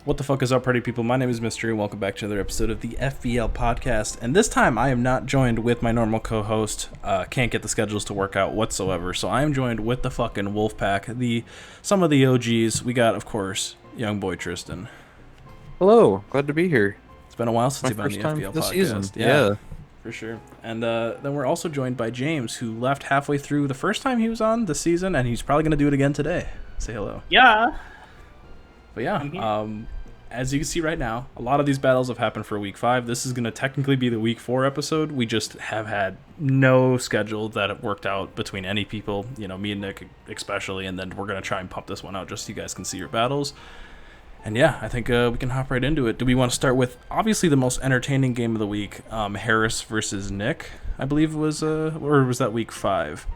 What the fuck is up, party people? My name is Mystery, and welcome back to another episode of the FBL Podcast. And this time, I am not joined with my normal co-host. Can't get the schedules to work out whatsoever. So I am joined with the fucking Wolfpack, some of the OGs. We got, of course, young boy Tristen. Hello, glad to be here. It's been a while since you've been on the FBL Podcast. Season. Yeah, for sure. And then we're also joined by James, who left halfway through the first time he was on this season, and he's probably going to do it again today. Say hello. Yeah. But yeah, as you can see right now, a lot of these battles have happened for week 5. This is going to technically be the week 4 episode. We just have had no schedule that it worked out between any people, me and Nick especially, and then we're going to try and pump this one out just so you guys can see your battles. And yeah, I think we can hop right into it. Do we want to start with, obviously, the most entertaining game of the week, Harris versus Nick, I believe it was, or was that week 5?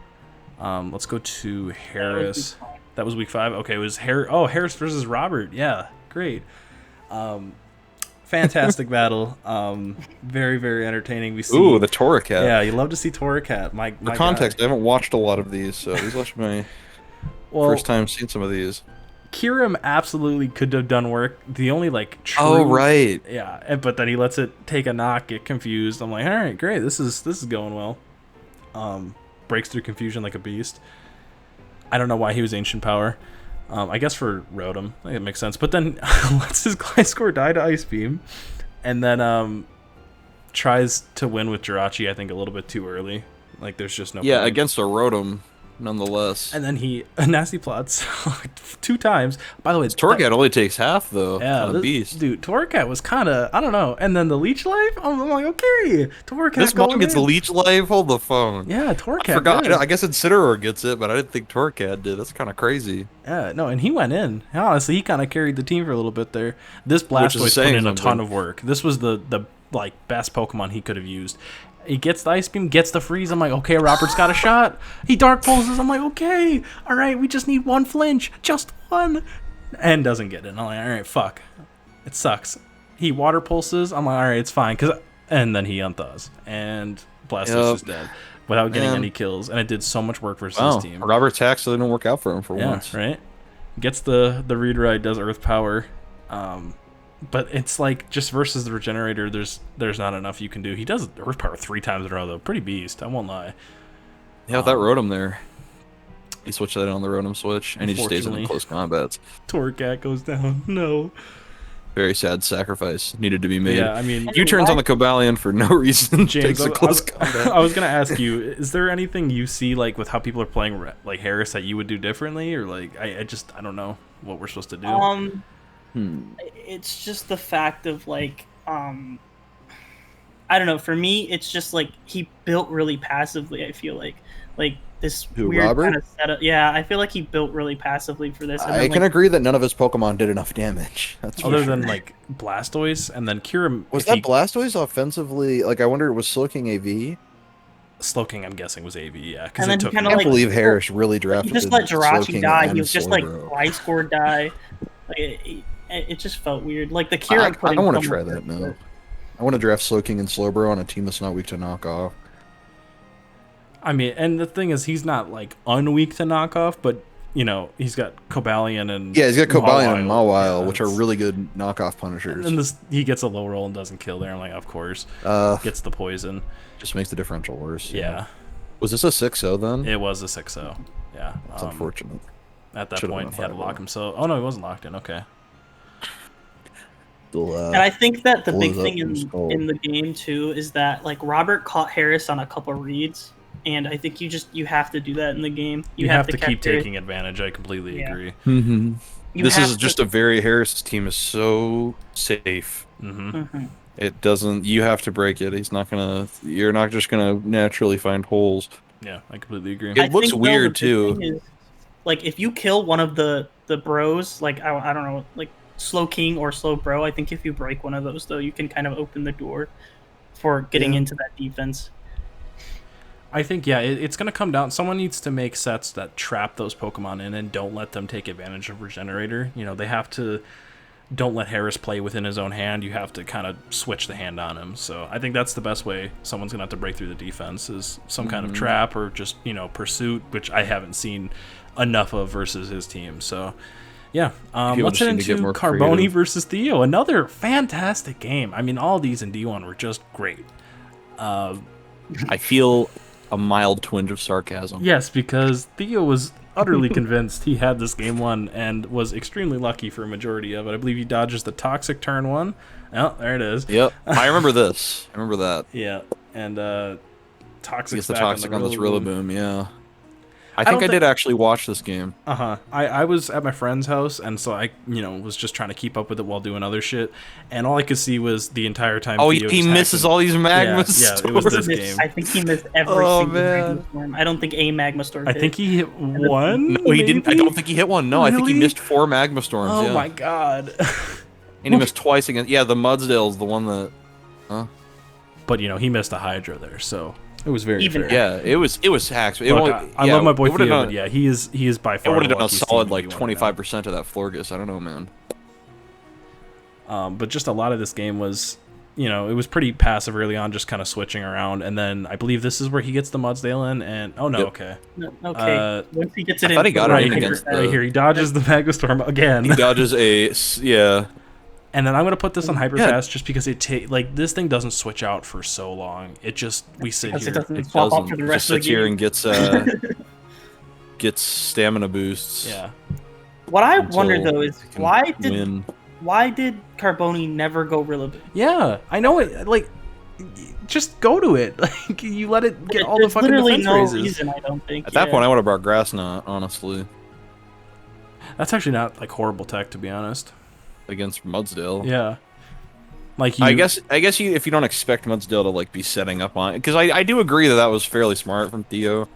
Let's go to Harris. That was week 5? Okay, it was Harris versus Robert. Yeah, great. Fantastic battle. Very, very entertaining. We see. Ooh, the Torracat. Yeah, you love to see Torracat. For context, I haven't watched a lot of these, so these are my first time seeing some of these. Kirim absolutely could have done work. The only true. Oh right. Yeah, but then he lets it take a knock, get confused. I'm like, all right, great. This is going well. Breaks through confusion like a beast. I don't know why he was Ancient Power. I guess for Rotom. I think it makes sense. But then lets his Gliscor die to Ice Beam. And then tries to win with Jirachi, I think, a little bit too early. There's just no point. Against a Rotom, nonetheless. And then he nasty plots 2 times. By the way, Torracat only takes half, though. Yeah, beast. Dude, Torracat was kind of, I don't know. And then the Leech Life, I'm like, okay. Torracat this one gets Leech Life? Hold the phone. Yeah, Torracat. I forgot. I guess Incineroar gets it, but I didn't think Torracat did. That's kind of crazy. Yeah, no, and he went in. Honestly, he kind of carried the team for a little bit there. This Blastoise put in a ton of work. This was the best Pokemon he could have used. He gets the Ice Beam, gets the Freeze. I'm like, okay, Robert's got a shot. He Dark Pulses. I'm like, okay, all right, we just need 1 flinch, just 1, and doesn't get it. I'm like, all right, fuck, it sucks. He Water Pulses. I'm like, all right, it's fine, and then he unthaws, and Blastoise is dead without getting any kills, and it did so much work versus his team. Robert's hack so didn't work out for him for once. Right? Gets the Read Ride, does Earth Power. But it's just versus the Regenerator, there's not enough you can do. He does Earth Power 3 times in a row, though. Pretty beast, I won't lie. Yeah, with that Rotom there. He switched that on the Rotom switch, and he just stays in close combats. Torracat goes down. No. Very sad sacrifice needed to be made. Yeah, I mean... U-turns on the Cobalion for no reason. James, takes a close combat. I was going to ask you, is there anything you see, with how people are playing, Harris that you would do differently? Or, I don't know what we're supposed to do. It's just the fact of I don't know. For me, it's just he built really passively. I feel like this weird kind of setup. Yeah, I feel like he built really passively for this. And I can agree that none of his Pokemon did enough damage. That's other than Blastoise, and then Kirim. Was that Blastoise offensively? I wonder, was Slowking AV? Slowking, I'm guessing, was AV. Yeah, because I can't believe Harris really drafted. He just let Jirachi die. He was just Gliscor die. It just felt weird. The Kira. I don't want to try that. No, I want to draft Slowking and Slowbro on a team that's not weak to knock off. I mean, and the thing is, he's not unweak to knock off, but he's got Cobalion and he's got Cobalion and Mawile, which are really good knockoff punishers. And he gets a low roll and doesn't kill there. I'm like, of course, gets the poison. Just makes the differential worse. Yeah. Was this a 6-0 then? It was a 6-0. Yeah. It's unfortunate. At that point, he had to lock himself. Oh no, he wasn't locked in. Okay. And I think that the big thing in the game too is that Robert caught Harris on a couple reads, and I think you have to do that in the game. You have to keep taking advantage. I completely agree. Mm-hmm. This is just a very Harris's team is so safe. Mm-hmm. Mm-hmm. It doesn't. You have to break it. You're not just gonna naturally find holes. Yeah, I completely agree. It looks weird too. Is, if you kill one of the bros, I don't know, Slow King or Slow Bro, I think if you break one of those, though, you can kind of open the door for getting into that defense. I think, it's going to come down. Someone needs to make sets that trap those Pokemon in and don't let them take advantage of Regenerator. They have to... Don't let Harris play within his own hand. You have to kind of switch the hand on him. So I think that's the best way someone's going to have to break through the defense is some kind of trap or just, pursuit, which I haven't seen enough of versus his team. So... Yeah. Let's head into Carboni versus Theo. Another fantastic game. I mean, all these in D1 were just great. I feel a mild twinge of sarcasm. Yes, because Theo was utterly convinced he had this game won and was extremely lucky for a majority of it. I believe he dodges the toxic turn 1. Oh, there it is. Yep. I remember this. I remember that. Yeah. And toxic the toxic on this Rillaboom, yeah. I think I did actually watch this game. I was at my friend's house, and so I, was just trying to keep up with it while doing other shit, and all I could see was the entire time. Oh, he misses all these magma storms. Yeah, it was this game. I think he missed every single magma storm. I don't think a magma storm. I think he hit one. No, he didn't. I don't think he hit one. No, really? I think he missed 4 magma storms. Oh my god! And he missed twice against. Yeah, the Mudsdale's the one that. Huh? But he missed a Hydra there, so. It was very fair. Yeah, it was hacks. I love my boy Theo, but yeah, he is by far. It would have done a solid 25% of that Florgus. I don't know, man. But just a lot of this game was, it was pretty passive early on, just kind of switching around, and then I believe this is where he gets the Mudsdale in, and okay. No, okay. Once he gets it in, I thought he got it against right here. He dodges the Magmastorm again. He dodges yeah. And then I'm gonna put this on hyper fast just because this thing doesn't switch out for so long. We sit here. It doesn't swap out for the rest of the game. Here and gets stamina boosts. Yeah. What I wonder though is why did Carboni never go Rillaboom? Yeah, I know it. Just go to it. You let it get all the fucking literally defense no raises. reason. I don't think. At that point, I would have brought Grass Knot. Honestly. That's actually not horrible tech, to be honest. Against Mudsdale. Yeah. I guess if you don't expect Mudsdale to be setting up on it, because I do agree that was fairly smart from Theo.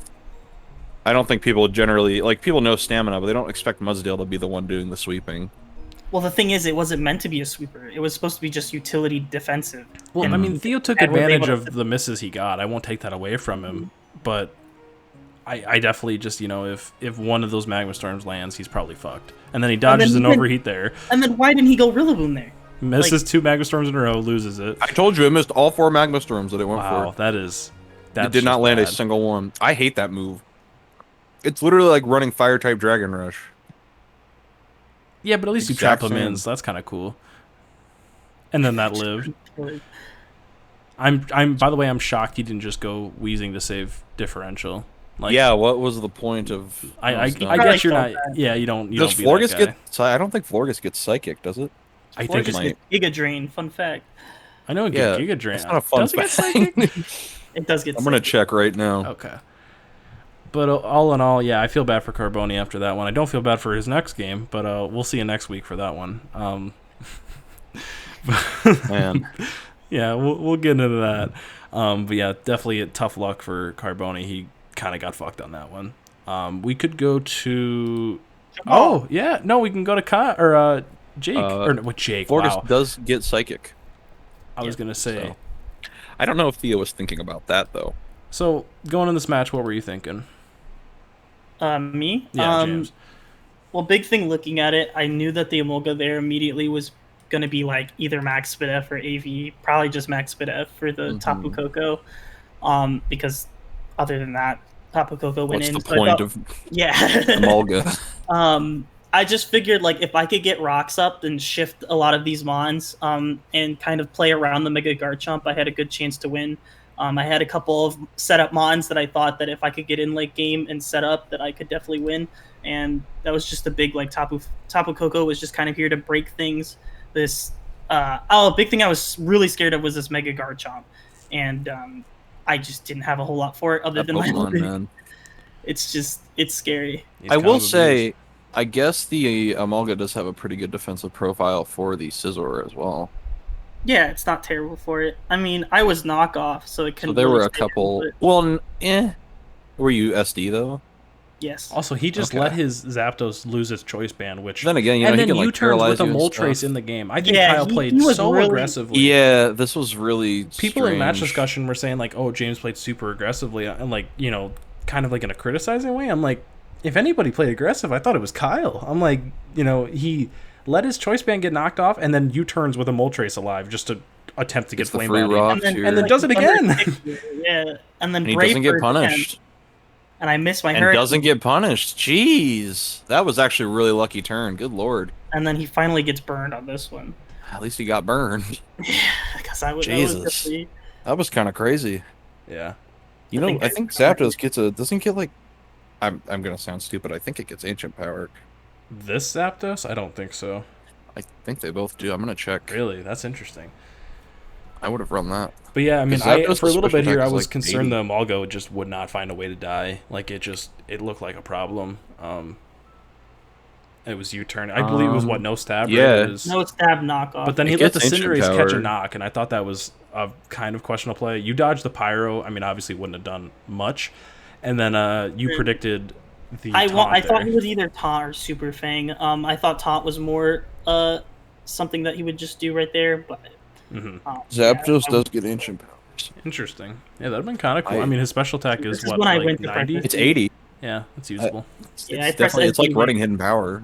I don't think people generally people know stamina, but they don't expect Mudsdale to be the one doing the sweeping. Well, the thing is, it wasn't meant to be a sweeper. It was supposed to be just utility defensive. Well, I mean, Theo took advantage of the misses he got. I won't take that away from him, but I definitely just, if one of those Magma Storms lands, he's probably fucked. And then he dodges an overheat there. And then why didn't he go Rillaboom there? Misses 2 Magma Storms in a row, loses it. I told you it missed all 4 Magma Storms that it went for. Wow, that's it did not land a single one. I hate that move. It's literally like running Fire-type Dragon Rush. Yeah, but at least you trap him in, so that's kind of cool. And then that lived. By the way, I'm shocked he didn't just go Wheezing to save differential. Yeah, what was the point of? I guess you're not. Yeah, you don't. Does Florgus get? I don't think Florgus gets Psychic, does it? I think it's Giga Drain. Fun fact. I know it gets Giga Drain. It's not a fun fact. It does get. I'm gonna check right now. Okay. But all in all, yeah, I feel bad for Carboni after that one. I don't feel bad for his next game, but we'll see you next week for that one. Man. Yeah, we'll get into that. But yeah, definitely tough luck for Carboni. He kind of got fucked on that one. We could go to. Oh yeah, no, we can go to Jake or Jake. Florgus does get Psychic. I was gonna say. So. I don't know if Theo was thinking about that though. So going in this match, what were you thinking? Me? Yeah, James. Well, big thing looking at it, I knew that the Emolga there immediately was going to be either Max Spit F or AV, probably just Max Spit F for the Tapu Koko, because other than that, Tapu Koko went in. What's the point of Emolga? I just figured if I could get rocks up and shift a lot of these Mons and kind of play around the Mega Garchomp, I had a good chance to win. I had a couple of setup Mons that I thought that if I could get in late game and set up, that I could definitely win. And that was just a big Tapu Koko was just kind of here to break things. This big thing I was really scared of was this Mega Garchomp, and I just didn't have a whole lot for it other than man. It's scary. I will say, I guess the Emolga does have a pretty good defensive profile for the Scizor as well. Yeah, it's not terrible for it. I mean, I was knockoff, so it couldn't. So there were a couple. Well, Were you SD though? Yes. Also, he just let his Zapdos lose its choice band, which then again, and he then can U-turns with a Moltres in the game. I think Kyle played so aggressively. Yeah, this was really people in match discussion were saying oh, James played super aggressively, and kind of in a criticizing way. I'm like, if anybody played aggressive, I thought it was Kyle. I'm like, he let his choice band get knocked off, and then U-turns with a Moltres alive just to attempt to get flame bounty, and then does it again. Yeah, and then he doesn't get punished. and I missed my and hurricane. doesn't get punished. Jeez, that was actually a really lucky turn. Good lord. And then he finally gets burned on this one. At least he got burned. Yeah, because I would. Jesus, that was kind of crazy. Yeah. I think Zapdos doesn't get like. I'm gonna sound stupid. I think it gets ancient power. This Zapdos? I don't think so. I think they both do. I'm gonna check. Really? That's interesting. I would have run that. But yeah, I mean, for a little bit here, I was like concerned the Amalgo just would not find a way to die. Like, it looked like a problem. It was U-turn. I believe it was, no stab? Yeah. Right? No stab knockoff. But then he let the Cinderace catch a knock, and I thought that was a kind of questionable play. You dodged the Pyro. I mean, obviously wouldn't have done much. And then you predicted the I thought he was either Taunt or Super Fang. I thought Taunt was more something that he would just do right there, but... Zapdos does get ancient powers. Interesting. Yeah, that'd been kind of cool. I mean, his special attack is what, like 90? It's 80. Yeah, it's usable. It's definitely, it's like running hidden power.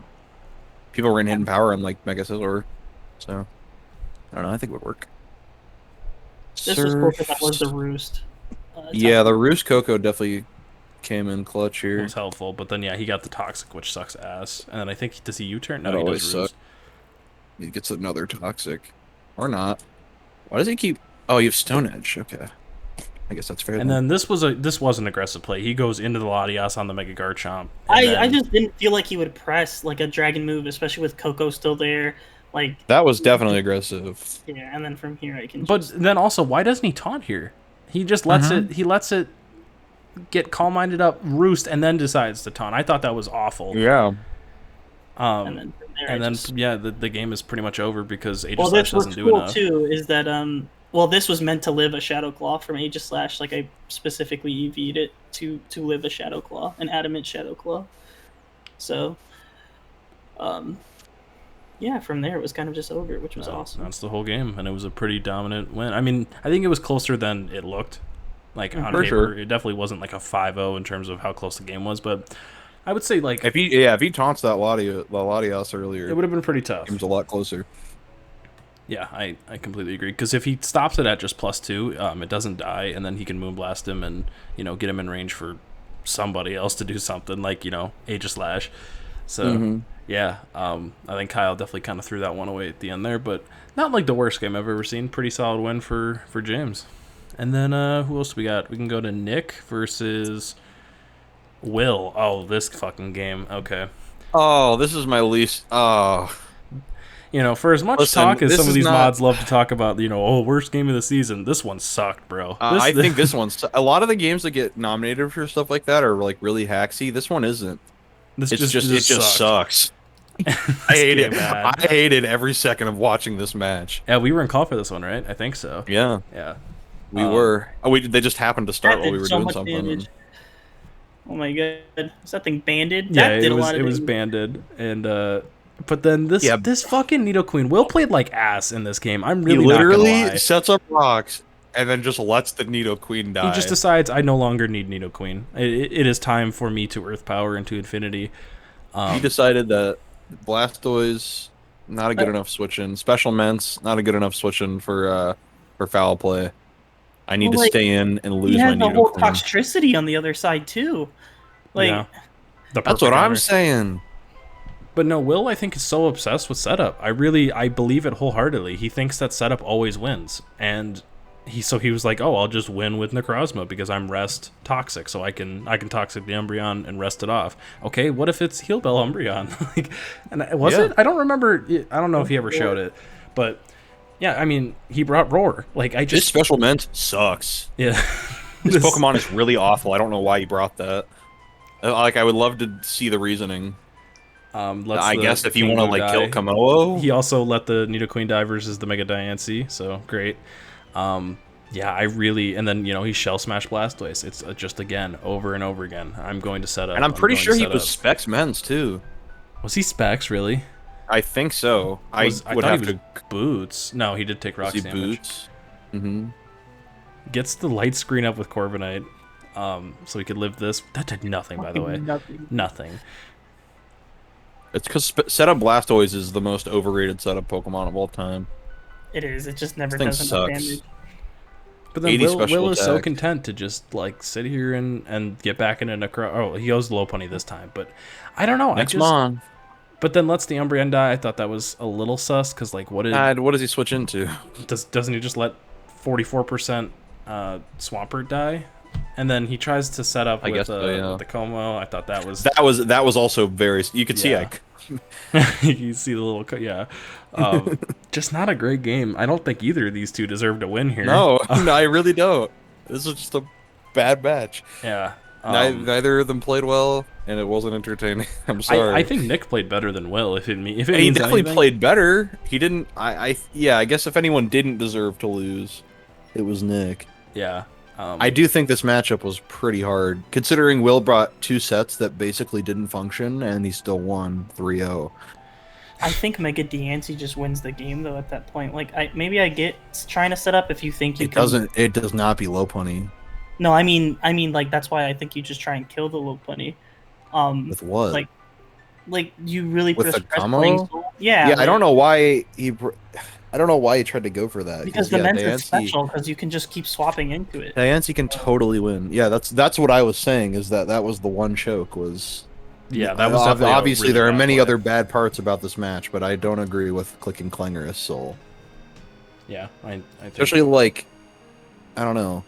People run hidden power on like Mega Scizor, so I don't know. I think it would work. This was cool because that was the Roost. Yeah, the Roost Coco definitely came in clutch here. It was helpful, but then he got the Toxic, which sucks ass. And then I think does he U-turn? No, That he always does Roost. sucks. He gets another Toxic, or not. Why does he keep? Oh, you have Stone Edge. Okay, I guess that's fair. And then this was an aggressive play. He goes into the Latias on the Mega Garchomp. I just didn't feel like he would press like a dragon move, especially with Coco still there. Like that was definitely aggressive. Yeah, and then from here I can. But then also, why doesn't he taunt here? He just lets it. He lets it get calm-minded up, Roost, and then decides to taunt. I thought that was awful. Yeah. And then the game is pretty much over because Aegislash doesn't do enough. Too is that this was meant to live a Shadow Claw from Aegislash. Like I specifically EV'd it to live a Shadow Claw, an Adamant Shadow Claw. So, yeah, from there it was kind of just over, which was awesome. That's the whole game, and it was a pretty dominant win. I mean, I think it was closer than it looked. Like on paper, sure. It definitely wasn't like a 5-0 in terms of how close the game was, but I would say like if he taunts that Latias earlier, it would have been pretty tough. It was a lot closer. Yeah, I completely agree. Because if he stops it at just +2, it doesn't die, and then he can Moonblast him and get him in range for somebody else to do something like Aegislash. So yeah, I think Kyle definitely kind of threw that one away at the end there, but not like the worst game I've ever seen. Pretty solid win for James. And then who else do we got? We can go to Nick versus Will. Oh, this fucking game. Okay. Oh, this is my least. Oh. For as much talk as some of these mods love to talk about, worst game of the season, this one sucked, bro. I think this one's... A lot of the games that get nominated for stuff like that are like really hacksy. This one isn't. It just sucks. I hate it. I hated every second of watching this match. Yeah, we were in call for this one, right? I think so. Yeah. Yeah. We were. They just happened to start while we were doing something. Damage. Oh my god. Is that thing banded? Yeah, it was banded. And but then this fucking Nidoqueen Will played like ass in this game. I'm really not gonna lie. He literally sets up rocks and then just lets the Nidoqueen die. He just decides I no longer need Nidoqueen. It is time for me to Earth Power into infinity. He decided that Blastoise not a good enough switch-in. Special Ments not a good enough switch-in for foul play. I need to stay in and lose my Nidoqueen. The whole Toxtricity on the other side too. That's what I'm saying. But no, Will I think is so obsessed with setup. I believe it wholeheartedly. He thinks that setup always wins, and he was like, oh, I'll just win with Necrozma because I'm rest toxic, so I can toxic the Umbreon and rest it off. Okay, what if it's Heal Bell Umbreon? It? I don't remember. I don't know if he ever showed it, but. Yeah, I mean, he brought Roar. This special Ment sucks. Yeah. This Pokemon is really awful. I don't know why he brought that. I would love to see the reasoning. I guess if you want to, kill Komodo. He also let the Nidoqueen die versus the Mega Diancie, so great. Yeah, and then, he Shell Smash Blastoise. It's just, again, over and over again. I'm going to set up. And I'm pretty sure he was Specs Mens, too. Was he Specs, really? I think so. I would thought have he was Boots. No, he did take Rocks damage. Boots? Mm-hmm. Gets the light screen up with Corviknight, so he could live this. That did nothing, by the way. Nothing. It's because setup Blastoise is the most overrated setup Pokemon of all time. It is. It just never does enough damage. But then Will is so content to just like sit here and get back into Necro. Oh, he goes low pony this time, but I don't know. But then lets the Umbreon die. I thought that was a little sus because like what does he switch into? Doesn't he just let 44% Swampert die? And then he tries to set up with the Como. I thought that was also very. You could see you see the little just not a great game. I don't think either of these two deserve to win here. No, I really don't. This was just a bad match. Yeah. Neither of them played well, and it wasn't entertaining. I'm sorry. I think Nick played better than Will. He definitely played better. He didn't. I guess if anyone didn't deserve to lose, it was Nick. Yeah. I do think this matchup was pretty hard, considering Will brought 2 sets that basically didn't function, and he still won 3-0. I think Mega Diancie just wins the game, though, at that point. Like, I get trying to set up if you think you can... It does not be low pony. No, I mean, like, that's why I think you just try and kill the low pony. With what? Like you really with the combo? Yeah. Yeah, like, I don't know why he tried to go for that. Because the Mence is special, because you can just keep swapping into it. Diancie can totally win. Yeah, that's what I was saying, is that was the one choke was... Yeah, that was obviously really there are many other bad parts about this match, but I don't agree with clicking Clangorous Soul. Yeah, I think... Especially, like, I don't know.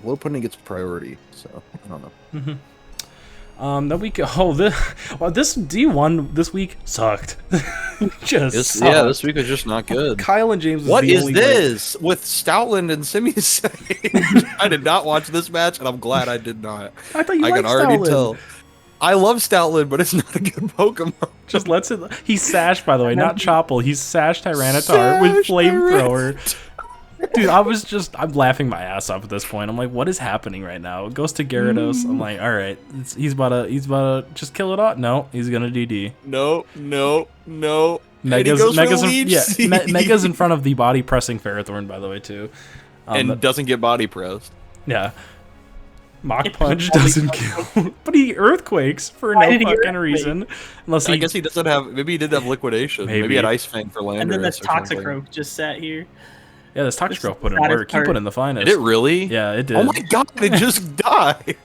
Low pony gets priority, so I don't know. Mm-hmm. Then we go. Oh, this D1 this week sucked. Sucked. Yeah, this week was just not good. Kyle and James. What is this with Stoutland and Simisage? I did not watch this match, and I'm glad I did not. I thought you liked can already Stoutland. tell. I love Stoutland, but it's not a good Pokemon. Just lets it. He's sashed, by the way, not Chople. He's sashed Tyranitar with Flamethrower. Dude, I'm laughing my ass off at this point. I'm like, what is happening right now? It goes to Gyarados. I'm like, all right, he's about to just kill it off. No, he's gonna DD. No. Mega's in front of the body pressing Ferrothorn, by the way, too. And doesn't get body pressed. Yeah. Mach Punch doesn't kill, but he earthquakes for no fucking reason. I guess he doesn't have. Maybe he did have liquidation. Maybe he had Ice Fang for Landorus. And then this Toxicroak just sat here. Yeah, this Toxicroak put in work. He put in the finest. Did it really? Yeah, it did. Oh my god, it just died.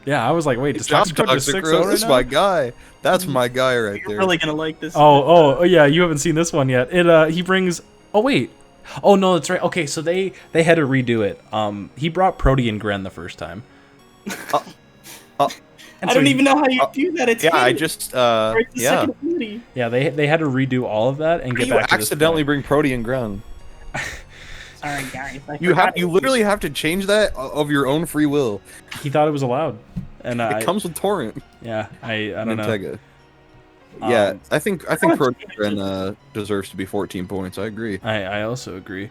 Yeah, I was like, wait, does Toxicroak just 6-0 right now? That's my guy. That's my guy right there. You're really gonna like this. Oh, yeah, you haven't seen this one yet. He brings. Oh wait. Oh no, that's right. Okay, so they had to redo it. He brought Protean Gren the first time. I don't even know how you do that. It's I just yeah, they had to redo all of that and get back to accidentally bring Protean Gren. Sorry, guys. You literally have to change that of your own free will. He thought it was allowed, and it comes with Torrent. Yeah, I don't know. Yeah, I think Protean Gren deserves to be 14 points. I agree. I also agree.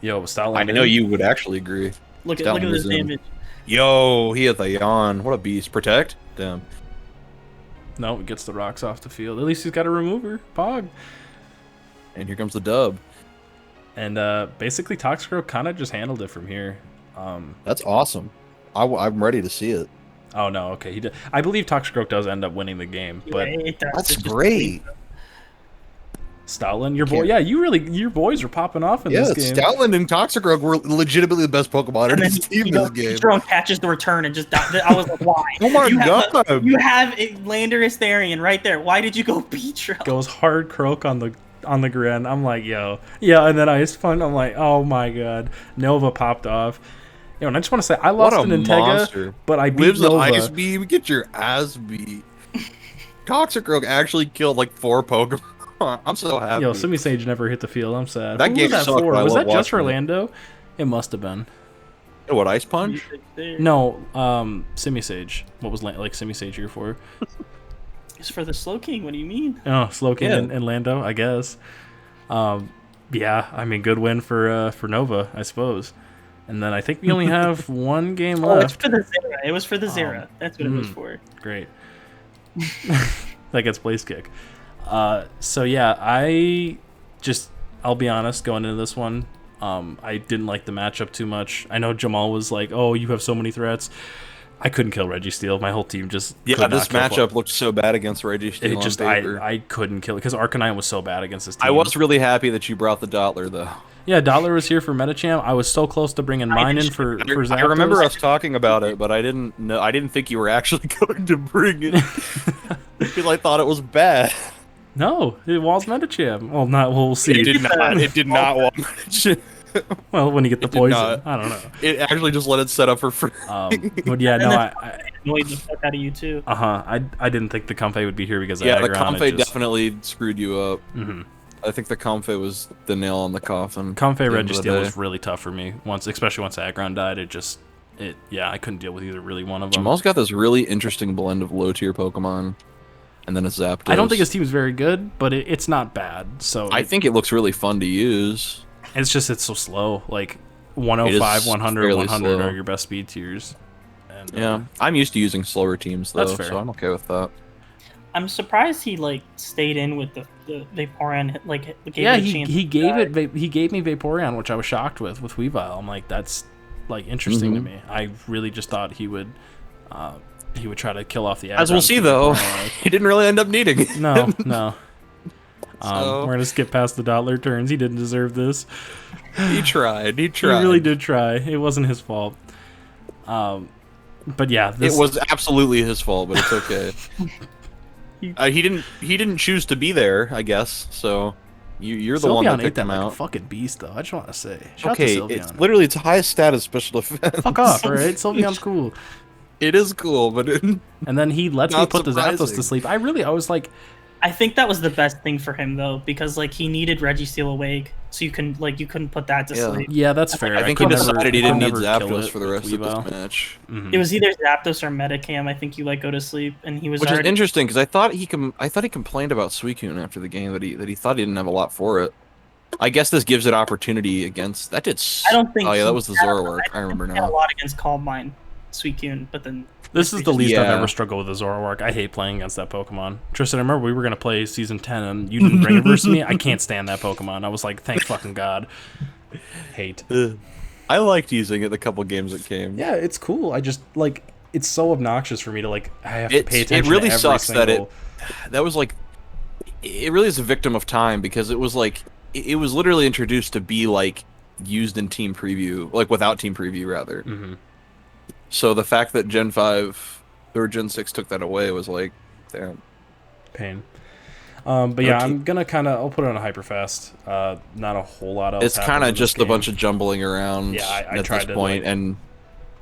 Yo, Stoutland. I know you would actually agree. Look at this damage. Yo, he has a yawn. What a beast. Protect? Damn. No, it gets the rocks off the field. At least he's got a remover. Pog. And here comes the dub. And basically, Toxicroak kind of just handled it from here. That's awesome. I'm ready to see it. Oh, no. Okay. He did. I believe Toxicroak does end up winning the game. But that's great. Stoutland, your boys are popping off in this game. Stoutland and Toxicroak were legitimately the best Pokemon in this team this game. Drone catches the return and just died. I was like, why? Oh my god! You have Landorus Therian right there. Why did you go Beedrill? Goes hard Croak on the Gren. I'm like, yo, yeah, and then Ice Punch. I'm like, oh my god, Nova popped off. Yo, and I just want to say, I lost an Integra, but I beat Lives Nova. Ice Beam, get your ass beat. Toxicroak actually killed like 4 Pokemon. I'm so happy. Yo, Simisage never hit the field. I'm sad. That game sucked. Was that just for Lando? It must have been. What, Ice Punch? No, Simisage. What was like Simisage here for? It's for the Slowking. What do you mean? Oh, Slowking and Lando, I guess. Yeah, I mean, good win for Nova, I suppose. And then I think we only have one game left. It was for the Zera. That's what it was for. Great. That gets place kick. So yeah, I'll be honest, going into this one, I didn't like the matchup too much. I know Jamal was like, oh, you have so many threats. I couldn't kill Registeel. My whole team just this matchup looked so bad against Registeel. It just I couldn't kill it because Arcanine was so bad against this team. I was really happy that you brought the Dottler though. Yeah, Dottler was here for Metacham. I was so close to bringing mine in for Zapdos. I remember us talking about it, but I didn't think you were actually going to bring it because I thought it was bad. No, it was Metacham. Well, we'll see. It did not. It did not want Metacham. Well, when you get the poison, I don't know. It actually just let it set up for free. But yeah, no, I annoyed the fuck out of you too. I didn't think the Comfey would be here because the Comfey definitely screwed you up. Mm-hmm. I think the Comfey was the nail on the coffin. Comfey Registeel was really tough for me especially once Aggron died. I couldn't deal with either really one of them. Jamal's got this really interesting blend of low tier Pokemon, and then a Zapdos. I don't think his team is very good, but it's not bad. So I think it looks really fun to use. It's so slow. Like 105, 100, 100 slow. Are your best speed tiers. And, yeah, I'm used to using slower teams though, that's fair. So I'm okay with that. I'm surprised he stayed in with the Vaporeon. He gave me Vaporeon, which I was shocked with Weavile. I'm like, that's interesting to me. I really just thought he would try to kill off the As we'll see though, he didn't really end up needing it. No. We're gonna skip past the Dottler turns. He didn't deserve this. He tried. He really did try. It wasn't his fault. But yeah, it was absolutely his fault. But it's okay. He didn't choose to be there, I guess. So you're the Sylveon one that picked him like out. A fucking beast, though. I just want to say. It's literally its highest status special defense. Fuck off, all right? Sylveon's cool. It is cool, but and then he lets me put the Zapdos to sleep. I was like. I think that was the best thing for him though, because he needed Registeel awake, so you couldn't put that to sleep. Yeah, that's fair. I think he decided he didn't need Zapdos for the rest of this match. Mm-hmm. It was either Zapdos or Metacam. I think you go to sleep, and he was. Which is interesting because I thought he complained about Suicune after the game that he thought he didn't have a lot for it. I guess this gives it opportunity against that. I don't think. Oh yeah, that was the Zoroark. I remember now. He had a lot against Calm Mind, Suicune, but then. This is the least I've ever struggled with a Zoroark. I hate playing against that Pokemon. Tristan, I remember we were going to play Season 10, and you didn't bring it versus me. I can't stand that Pokemon. I was like, thank fucking God. Hate. I liked using it the couple games it came. Yeah, it's cool. I just, it's so obnoxious for me to, I have to pay attention to every sucks single... that was, it really is a victim of time, because it was, it was literally introduced to be, used in Team Preview, without Team Preview, rather. Mm-hmm. So the fact that Gen 5 or Gen 6 took that away was damn. Pain. But yeah, I'm going to I'll put it on a hyperfast. Not a whole lot else. It's kind of just a bunch of jumbling around at this point, and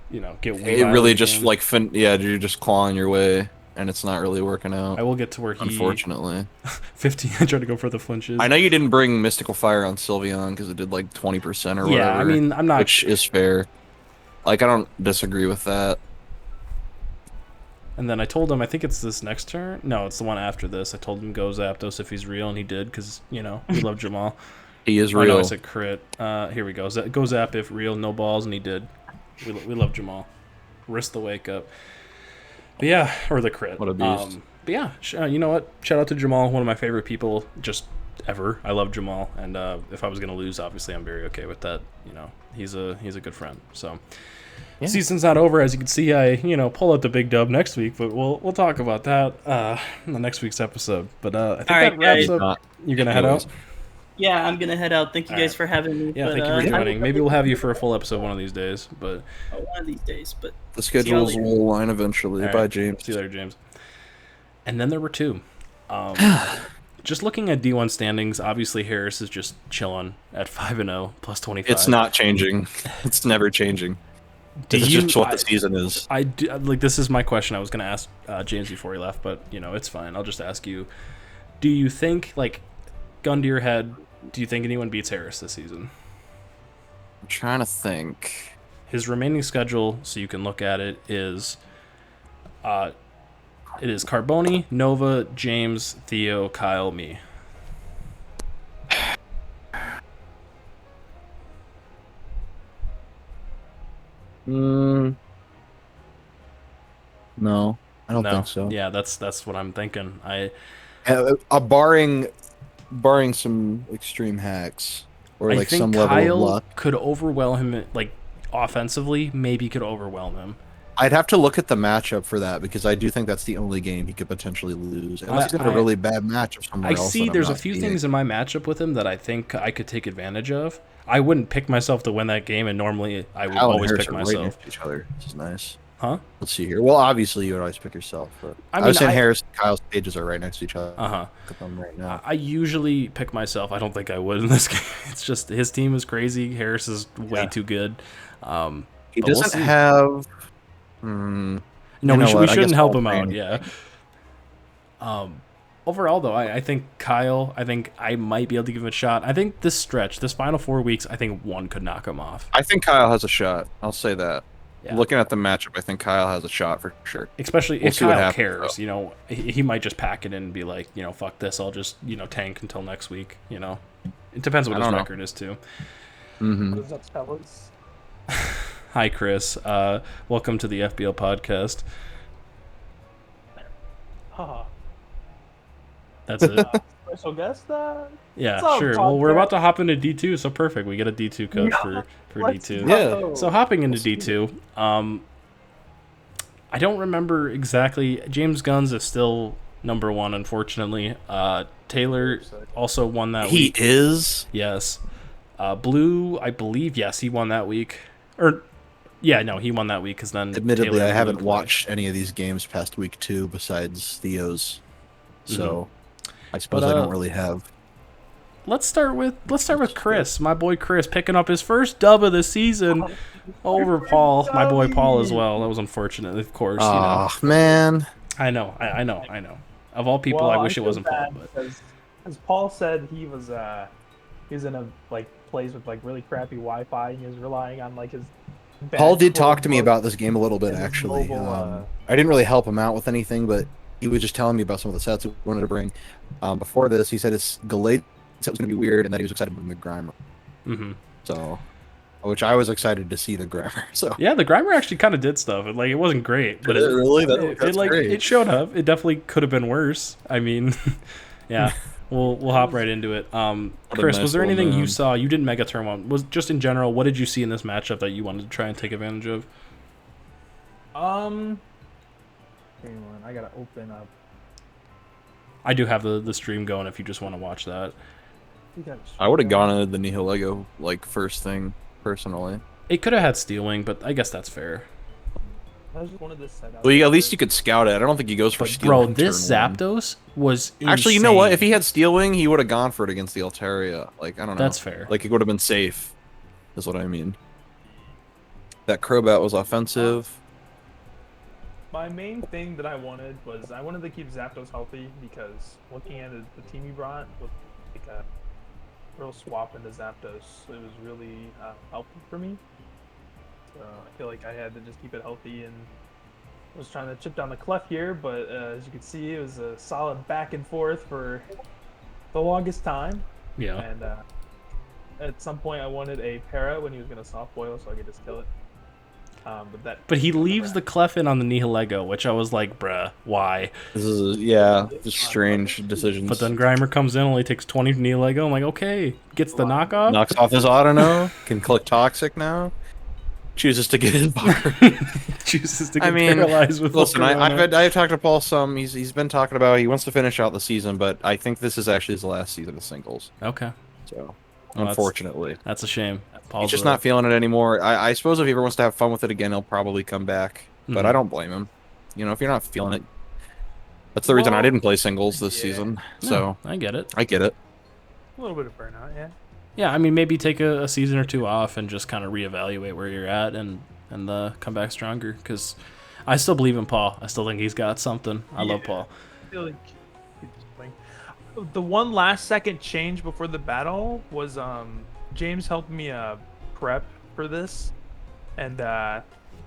get it really just you're just clawing your way, and it's not really working out. I will get to where unfortunately. 15, I tried to go for the flinches. I know you didn't bring Mystical Fire on Sylveon because it did 20% or whatever. Yeah, I mean, I'm not... Which is fair. I don't disagree with that. And then I told him, I think it's this next turn. No, it's the one after this. I told him go Zapdos if he's real, and he did, because, we love Jamal. He is real. No, I said crit. Here we go. Go Zap if real, no balls, and he did. We love Jamal. Risk the wake up. But yeah, or the crit. What a beast. But yeah, you know what? Shout out to Jamal, one of my favorite people just ever. I love Jamal, and if I was going to lose, obviously I'm very okay with that. He's a good friend, so... Yeah. Season's not over, as you can see. I pull out the big dub next week, but we'll talk about that in the next week's episode. But I think that wraps up. You're gonna head out? Yeah, I'm gonna head out. Thank you guys for having me. Yeah, thank you for joining. Maybe we'll have you for a full episode one of these days. But one of these days, but the schedules will align eventually. Right. Bye, James. See you later, James. And then there were two. Just looking at D1 standings, obviously Harris is just chilling at 5-0 plus 25. It's not changing. It's never changing. This is just what the season is. This is my question I was going to ask James before he left, but, it's fine. I'll just ask you. Do you think, gun to your head, do you think anyone beats Harris this season? I'm trying to think. His remaining schedule, so you can look at it, is Carboni, Nova, James, Theo, Kyle, me. No, I don't think so. Yeah, that's what I'm thinking. Barring some extreme hacks or I think some Kyle level of luck, could overwhelm him. Offensively, maybe could overwhelm him. I'd have to look at the matchup for that because I do think that's the only game he could potentially lose. Unless he's got a really bad matchup somewhere else. I see there's a few things in my matchup with him that I think I could take advantage of. I wouldn't pick myself to win that game, and normally I would always pick myself. Right next to each other. This is nice. Huh? Let's see here. Well, obviously you would always pick yourself, but I was saying Harris and Kyle's pages are right next to each other. Look at them right now. I usually pick myself. I don't think I would in this game. It's just his team is crazy. Harris is way too good. He doesn't have. No, we shouldn't help him out. Yeah. Overall, though, I think Kyle. I think I might be able to give him a shot. I think this stretch, this final 4 weeks, I think one could knock him off. I think Kyle has a shot. I'll say that. Yeah. Looking at the matchup, I think Kyle has a shot for sure. Especially if Kyle cares, he might just pack it in and be like, fuck this, I'll just, tank until next week, It depends what his record is, too. What's up, fellas? Hi, Chris. Welcome to the FBL Podcast. That's it. Special guest? Yeah, sure. Well, we're about to hop into D2, so perfect. We get a D2 coach for D2. Yeah. So hopping into D2, I don't remember exactly. James Guns is still number 1, unfortunately. Taylor also won that week. He is? Yes. Blue, I believe, yes, he won that week. He won that week because then. Admittedly, I haven't watched any of these games past week 2 besides Theo's, so I suppose I don't really have. Let's start with Chris, my boy Chris, picking up his first dub of the season over Paul, my boy Paul as well. That was unfortunate, of course. Man. I know. Of all people, I wish it wasn't Paul. But as Paul said, he was in a place with really crappy Wi-Fi, and he was relying on his. Paul did talk to me about this game a little bit, actually. I didn't really help him out with anything, but he was just telling me about some of the sets he wanted to bring. Before this, he said his Gallade set was going to be weird, and that he was excited to bring the Grimer. So, which I was excited to see the Grimer. So yeah, the Grimer actually kind of did stuff. It wasn't great, but it showed up. It definitely could have been worse. I mean, yeah. We'll hop right into it. Chris, was there anything you saw? You didn't Mega Turn one. Was just in general, what did you see in this matchup that you wanted to try and take advantage of? Hang on, I gotta open up. I do have the stream going if you just want to watch that. I would have gone into the Nihilego first thing personally. It could have had Steelwing, but I guess that's fair. Well, at least you could scout it. I don't think he goes for Steelwing. Bro, this Zapdos was insane. Actually, you know what? If he had Steelwing, he would have gone for it against the Altaria. I don't know. That's fair. It would have been safe, is what I mean. That Crobat was offensive. My main thing that I wanted to keep Zapdos healthy because looking at the team he brought with a real swap into Zapdos, it was really helpful for me. So I feel like I had to just keep it healthy, and I was trying to chip down the clef here, but as you can see, it was a solid back and forth for the longest time. Yeah. And at some point, I wanted a Para when he was going to soft boil, so I could just kill it. But he leaves the clef in on the Nihilego, which I was like, bruh, why? This is just strange decisions. But then Grimer comes in, only takes 20 Nihilego. I'm like, okay, gets the knockoff. Knocks off his Autono. Can click Toxic now. Chooses to get his bar. Chooses to get paralyzed with. Listen, I've talked to Paul some. He's been talking about he wants to finish out the season, but I think this is actually his last season of singles. Okay. So, unfortunately, that's a shame. He's just not feeling it anymore. I suppose if he ever wants to have fun with it again, he'll probably come back. But I don't blame him. If you're not feeling it, that's the reason I didn't play singles this season. So I get it. I get it. A little bit of burnout, yeah. Yeah, I mean, maybe take a season or two off and just kind of reevaluate where you're at and come back stronger. Because I still believe in Paul. I still think he's got something. I love Paul. I feel like the one last second change before the battle was James helped me prep for this, and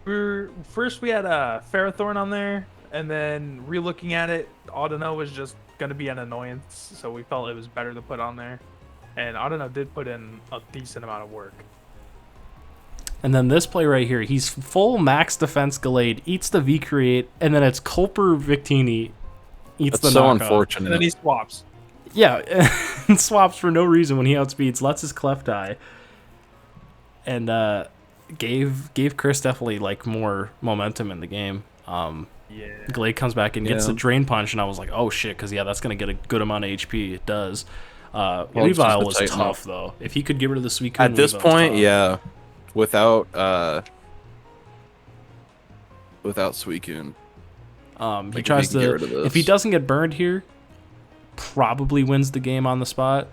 first we had Ferrothorn on there, and then re-looking at it, Audino was just gonna be an annoyance, so we felt it was better to put on there. And Audino did put in a decent amount of work. And then this play right here, he's full max defense Gallade, eats the V-Create, and then it's Culper Victini eats the knockoff. That's so unfortunate. And then he swaps. Yeah, and swaps for no reason when he outspeeds, lets his Clef die. And gave Chris definitely like more momentum in the game. Glade comes back and gets a drain punch, and I was like, oh shit, because that's gonna get a good amount of HP. It does. Weavile was tough though. If he could get rid of the Suicune at this point, without Suicune. He tries to. If he doesn't get burned here, probably wins the game on the spot.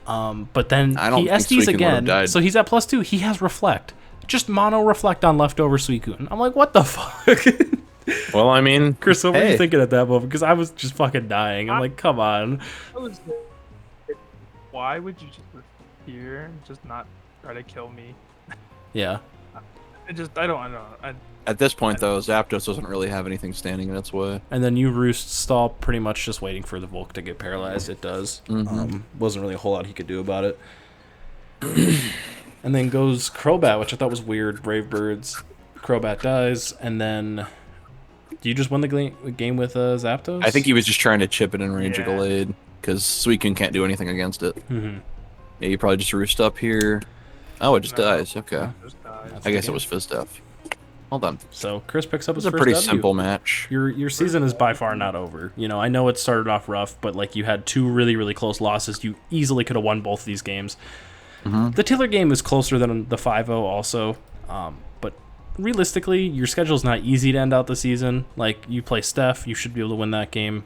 But then he SDs again, so he's at +2. He has Reflect. Just mono Reflect on leftover Suicune. I'm like, what the fuck? Well, I mean, Chris, what were you thinking at that moment? Because I was just fucking dying. I'm like, come on. Why would you just here just not try to kill me? Yeah. I don't know. At this point, though, Zapdos doesn't really have anything standing in its way. And then you Roost stall pretty much just waiting for the Volk to get paralyzed. It does. Wasn't really a whole lot he could do about it. And then goes Crobat, which I thought was weird. Brave Birds. Crobat dies, and then... Do you just win the game with Zapdos? I think he was just trying to chip it in range of Glade, because Suicune can't do anything against it. Yeah, you probably just Roost up here. Oh, it just dies. Okay. I guess it was Fizz Def. Well done. So Chris picks up his first W. It's a pretty W. simple match. Your season is by far not over. You know, I know it started off rough, but like you had 2 really, really close losses. You easily could have won both of these games. The Taylor game is closer than the 5-0 also. But realistically, your schedule is not easy to end out the season. Like, you play Steph, you should be able to win that game.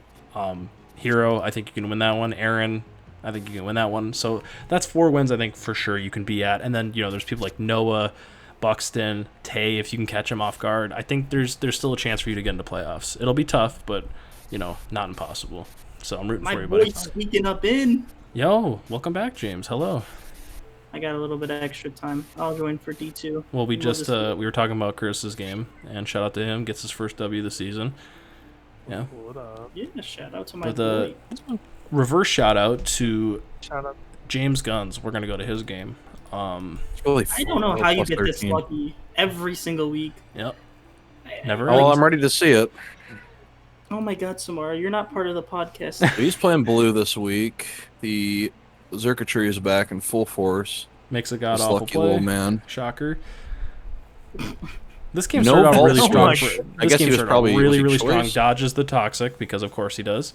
Hero, I think you can win that one. Aaron, I think you can win that one. So that's 4 wins I think for sure you can be at. And then, you know, there's people like Noah, Buxton, Tay, if you can catch him off guard. I think there's still a chance for you to get into playoffs. It'll be tough, but, you know, not impossible. So I'm rooting for you, buddy. My boy's sneaking up in. Yo, welcome back, James. Hello. I got a little bit of extra time. I'll join for D2. Well, we were talking about Chris's game, and shout out to him. Gets his first W this season. Yeah. Yeah, shout out to my boy. Reverse shout out to James Guns. We're gonna go to his game. Really I don't know how you get this lucky every single week. Yep. Never. Well, I'm ready to see it. Oh my God, Samara, you're not part of the podcast. He's playing blue this week. The Xurkitree is back in full force. Makes a god awful play. Little man. Shocker. This game started off really strong. I guess he was probably really strong. Dodges the Toxic because of course he does.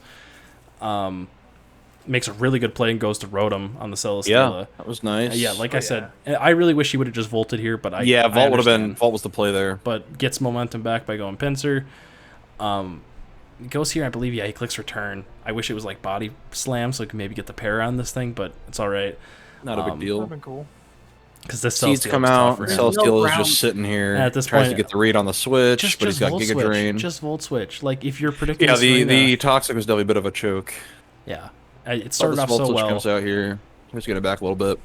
Makes a really good play and goes to Rotom on the Celesteela. Yeah, that was nice. Yeah, like I said, I really wish he would have just volted here, but Volt would have been. Volt was the play there. But gets momentum back by going Pinsir. Goes here, I believe. Yeah, he clicks return. I wish it was like body slam, so he could maybe get the pair on this thing, but it's all right. Not a big deal. That'd been cool. Because this Seeds come out. Celesteela is just sitting here. At this tries point, to get the read on the switch, but he's got Giga Drain. Just Volt Switch. Like if you're predicting. Yeah, the Toxic was definitely a bit of a choke. Yeah, it started off so well. Volt comes out here. He's getting it back a little bit.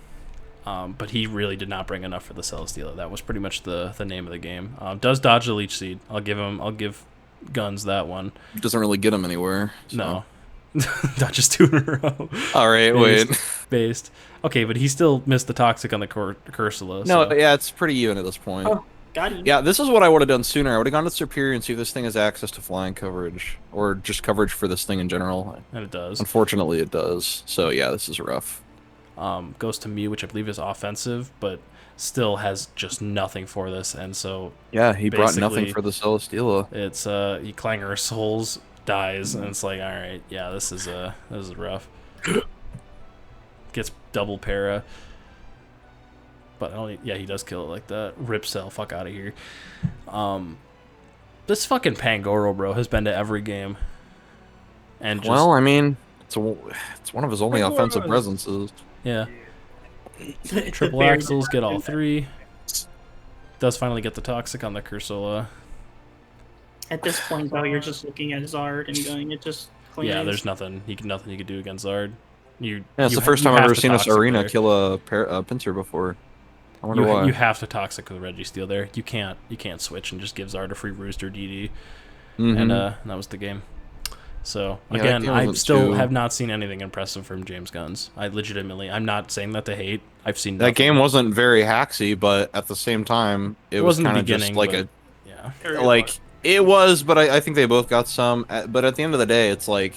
But he really did not bring enough for the Celesteela. That was pretty much the name of the game. Does dodge the Leech Seed. I'll give Guns that one. It doesn't really get him anywhere. So. No. Dodges 2 in a row. All right, Based. Okay, but he still missed the Toxic on the Cursula. No, yeah, it's pretty even at this point. Oh, got him. Yeah, this is what I would have done sooner. I would have gone to Superior and see if this thing has access to flying coverage, or just coverage for this thing in general. And it does. Unfortunately, it does. So yeah, this is rough. Goes to Mew, which I believe is offensive, but still has just nothing for this, and so yeah, he brought nothing for the Celesteela. It's he Clangor Souls dies, and it's like, all right, yeah, this is rough. Gets double para, but only he does kill it like that. Rip Cell, fuck out of here. This fucking Pangoro bro has been to every game, and just, well, I mean, it's one of his only offensive presences. Yeah. Triple Axles get all 3. Does finally get the Toxic on the Cursula. At this point, though, you're just looking at Zard and going, it just cleans. Yeah, there's nothing you could do against Zard. It's the first time I've ever seen us Arena kill a Pinsir before. I wonder why. You have to Toxic with Registeel there. You can't switch and just give Zard a free Rooster DD. And that was the game. So, again, I still have not seen anything impressive from James Guns. I'm not saying that to hate. I've seen that game wasn't very hacksy, but at the same time, it was kind of just like it was, but I think they both got some. But at the end of the day, it's like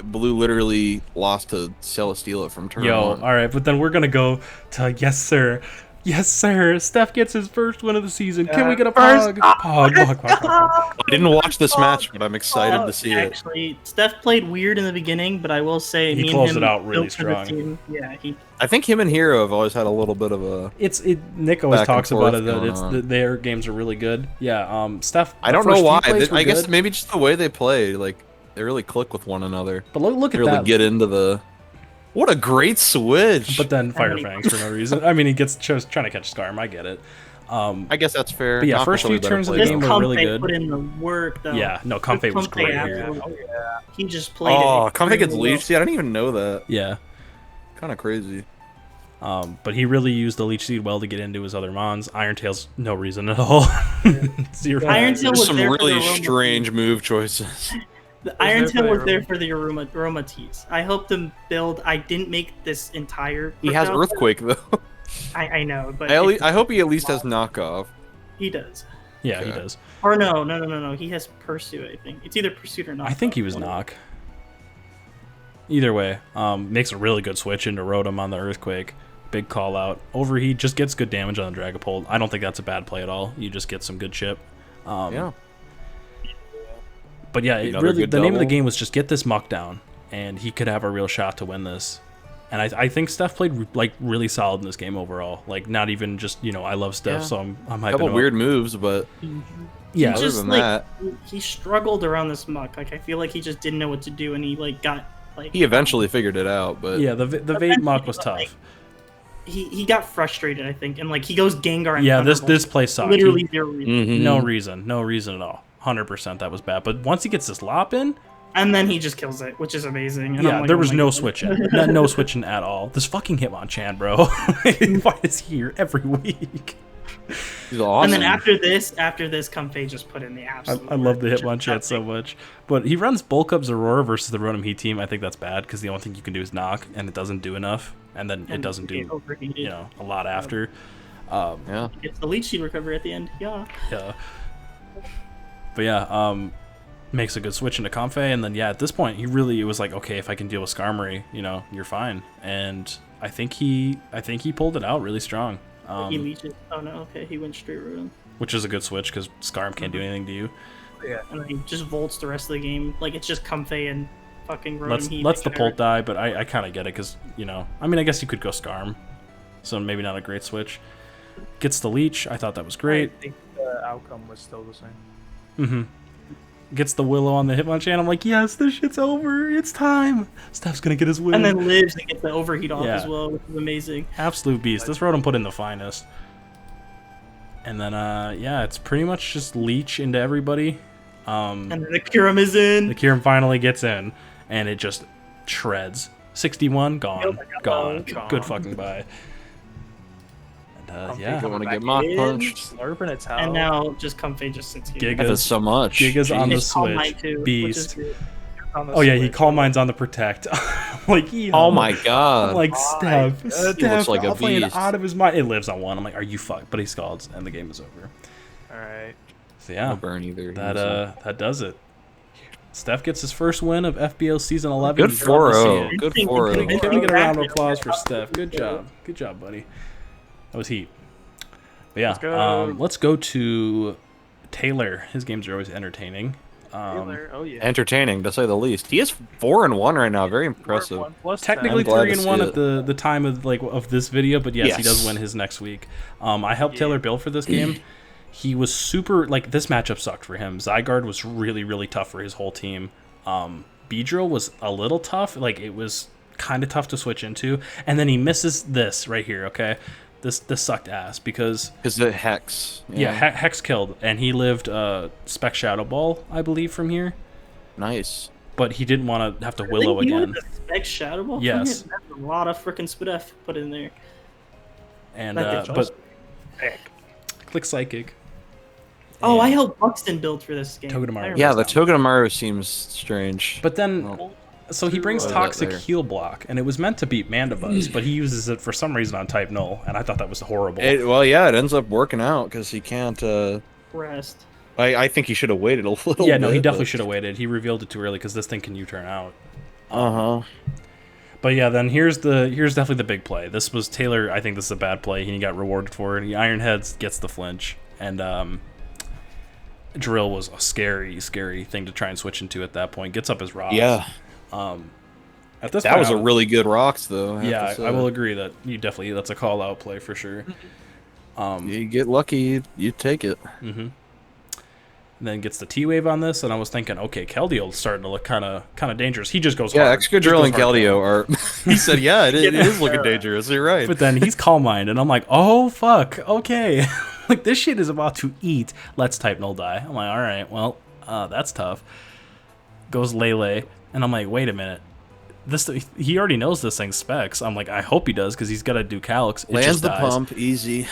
Blue literally lost to Celesteela from turn 1. All right, but then we're gonna go to yes sir, Yes, sir. Steph gets his first win of the season. Can we get a pog? Pog. I didn't watch this match, but I'm excited to see it. Actually, Steph played weird in the beginning, but I will say he me closed and him it out really built for the strong. team. Yeah, I think him and Hero have always had a little bit of a. Nick always back talks and about forth it that their games are really good. Yeah. Steph. I don't know why. I guess maybe just the way they play, like they really click with one another. But look at really that. Get into the. What a great switch! But then Fire Fangs for no reason. I mean, he gets trying to catch Skarm. I get it. I guess that's fair. But yeah, first few turns of the game were really good. Put in the work, though. Yeah, no, Comfey was great here. He just played it. Oh, Comfey gets leeched. See, I didn't even know that. Yeah. Kind of crazy. But he really used the Leech Seed well to get into his other mons. Iron Tail's no reason at all. Zero. Iron Tail was some there really for the strange move choices. The Iron Tail was there for the Aroma tease. I hope to build. I didn't make this entire. He has Earthquake though. I know, but I hope he at least has knockoff. He does. Yeah, okay. He does. Or no. He has Pursuit. I think it's either Pursuit or Knock. I think he was Knock. Either way, makes a really good switch into Rotom on the Earthquake. Big call out. Overheat just gets good damage on the Dragapult. I don't think that's a bad play at all. You just get some good chip. Yeah. But yeah, the name of the game was just get this muck down, and he could have a real shot to win this. And I think Steph played like really solid in this game overall. Like not even just I love Steph, so I'm hyping a couple him weird up. moves, but yeah, he just other than that, he struggled around this muck. Like I feel like he just didn't know what to do, and he got he eventually figured it out. But yeah, the Vade muck was tough. Like, he got frustrated, I think, and like he goes Gengar. And yeah, this play sucked. Literally zero reason. No reason at all. 100% that was bad. But once he gets this lop in, and then he just kills it, which is amazing. And yeah, like, there was no switching, no switching at all. This fucking Hitmonchan, bro. Why is he here every week? He's awesome. And then after this, Comfey just put in the absolute. I love the Hitmonchan so much, but he runs Bulk Up Aurora versus the Rotom Heat team. I think that's bad because the only thing you can do is knock, and it doesn't do enough, and then it doesn't do a lot after. Yeah, it's the Leech Seed recovery at the end. Yeah. But yeah, makes a good switch into Comfey, and then at this point it was like, okay, if I can deal with Skarmory, you're fine. And I think he pulled it out really strong. He leeches. Oh no, okay, he went straight Rotom. Which is a good switch because Skarm can't do anything to you. Yeah, and then he just volts the rest of the game. Like it's just Comfey and fucking Rotom. Let's the Pult die, but I kind of get it because I mean I guess you could go Skarm, so maybe not a great switch. Gets the Leech. I thought that was great. I think the outcome was still the same. Gets the Willow on the Hitmonchan. I'm like, yes, this shit's over. It's time. Steph's gonna get his win. And then lives and gets the overheat off as well, which is amazing. Absolute beast. This Rotom put in the finest. And then it's pretty much just leech into everybody. And then the Kyurem is in. The Kyurem finally gets in, and it just shreds. 61 gone. Gone. Good fucking bye. I want to get mock punched. Slurping its house. And now just Comfey just sits here. Gigas so much. Gigas on the Switch. Beast. He Calm Mind's on the Protect. Like, oh my god. I'm like, Steph looks like a playing beast. out of his mind. It lives on one. I'm like, are you fucked? But he scalds, and the game is over. Alright. So yeah, no burn either. That does it. Steph gets his first win of FBL Season 11. Good 4-0. Good 4-0. Can we get a round of applause for Steph? Good job. Good job, buddy. That was heat. But yeah, let's go to Taylor. His games are always entertaining. Entertaining, to say the least. He is 4-1 right now. Very impressive. Technically 3-1 at the time of this video, but yes, he does win his next week. I helped Taylor build for this game. He was super this matchup sucked for him. Zygarde was really, really tough for his whole team. Beedrill was a little tough. It was kind of tough to switch into, and then he misses this right here. Okay. This sucked ass because the Hex. Hex killed, and he lived Spec Shadow Ball, I believe, from here. Nice. But he didn't want to have to Willow again. Spec Shadow Ball? Yes. That's a lot of freaking Spidef put in there. And but click Psychic. Oh, I helped Buxton build for this game. Togedemaru. Yeah, the Togedemaru seems strange. But then... So he brings Toxic Heal Block, and it was meant to beat Mandibuzz, but he uses it for some reason on Type Null, and I thought that was horrible. It ends up working out because he can't... Rest. I think he should have waited a little bit. Yeah, no, he definitely should have waited. He revealed it too early because this thing can U-turn out. Uh-huh. But yeah, then here's definitely the big play. This was Taylor. I think this is a bad play. He got rewarded for it. He Ironheads, gets the flinch, and Drill was a scary thing to try and switch into at that point. Gets up his rocks. Yeah. At this that point, was a really good rocks though. I will agree that that's a call out play for sure. You get lucky, you take it. Mm-hmm. And then gets the T-Wave on this, and I was thinking, okay, Keldeo starting to look kind of dangerous. He just goes hard. Excadrill and Keldeo are... He said, yeah, it is looking dangerous. You're right. But then he's Calm Mind, and I'm like, oh, fuck, okay. Like, this shit is about to eat. Let's type Null Die. I'm like, all right, well, that's tough. Goes Lele, and I'm like, wait a minute. He already knows this thing's specs. I'm like, I hope he does, because he's got to do Calyx. Lands the pump, easy.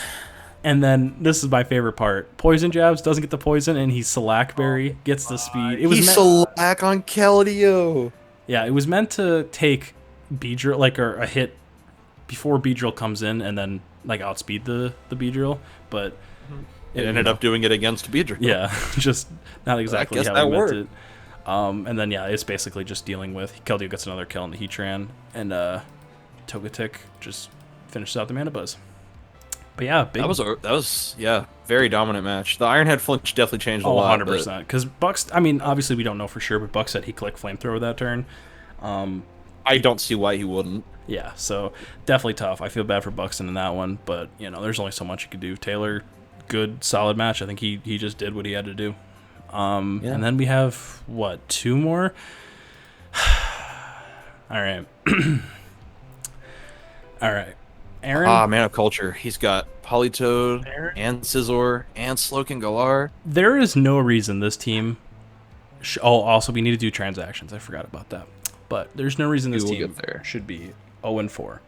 And then this is my favorite part. Poison jabs, doesn't get the poison, and he Slackberry, gets the speed. He's Slack on Keldeo. Yeah, it was meant to take Beedrill, like, or a hit before Beedrill comes in, and then like outspeed the Beedrill, but it ended up doing it against Beedrill. Yeah, just not exactly how we meant it. And then yeah, it's basically just dealing with Keldeo gets another kill in the Heatran, and Togetic just finishes out the Mana Buzz. But yeah, that was very dominant match. The Ironhead flinch definitely changed a lot. 100%. Because Bucks, I mean, obviously we don't know for sure, but Buck said he clicked Flamethrower that turn. I don't see why he wouldn't. Yeah, so definitely tough. I feel bad for Buxton in that one, but you know, there's only so much you could do. Taylor, good, solid match. I think he just did what he had to do. And then we have what, 2 more? All right. All right. Aaron? Man of Culture. He's got Politoed and Scizor and Slowking Galar. There is no reason this team... also, we need to do transactions. I forgot about that. But there's no reason this team should be 0-4.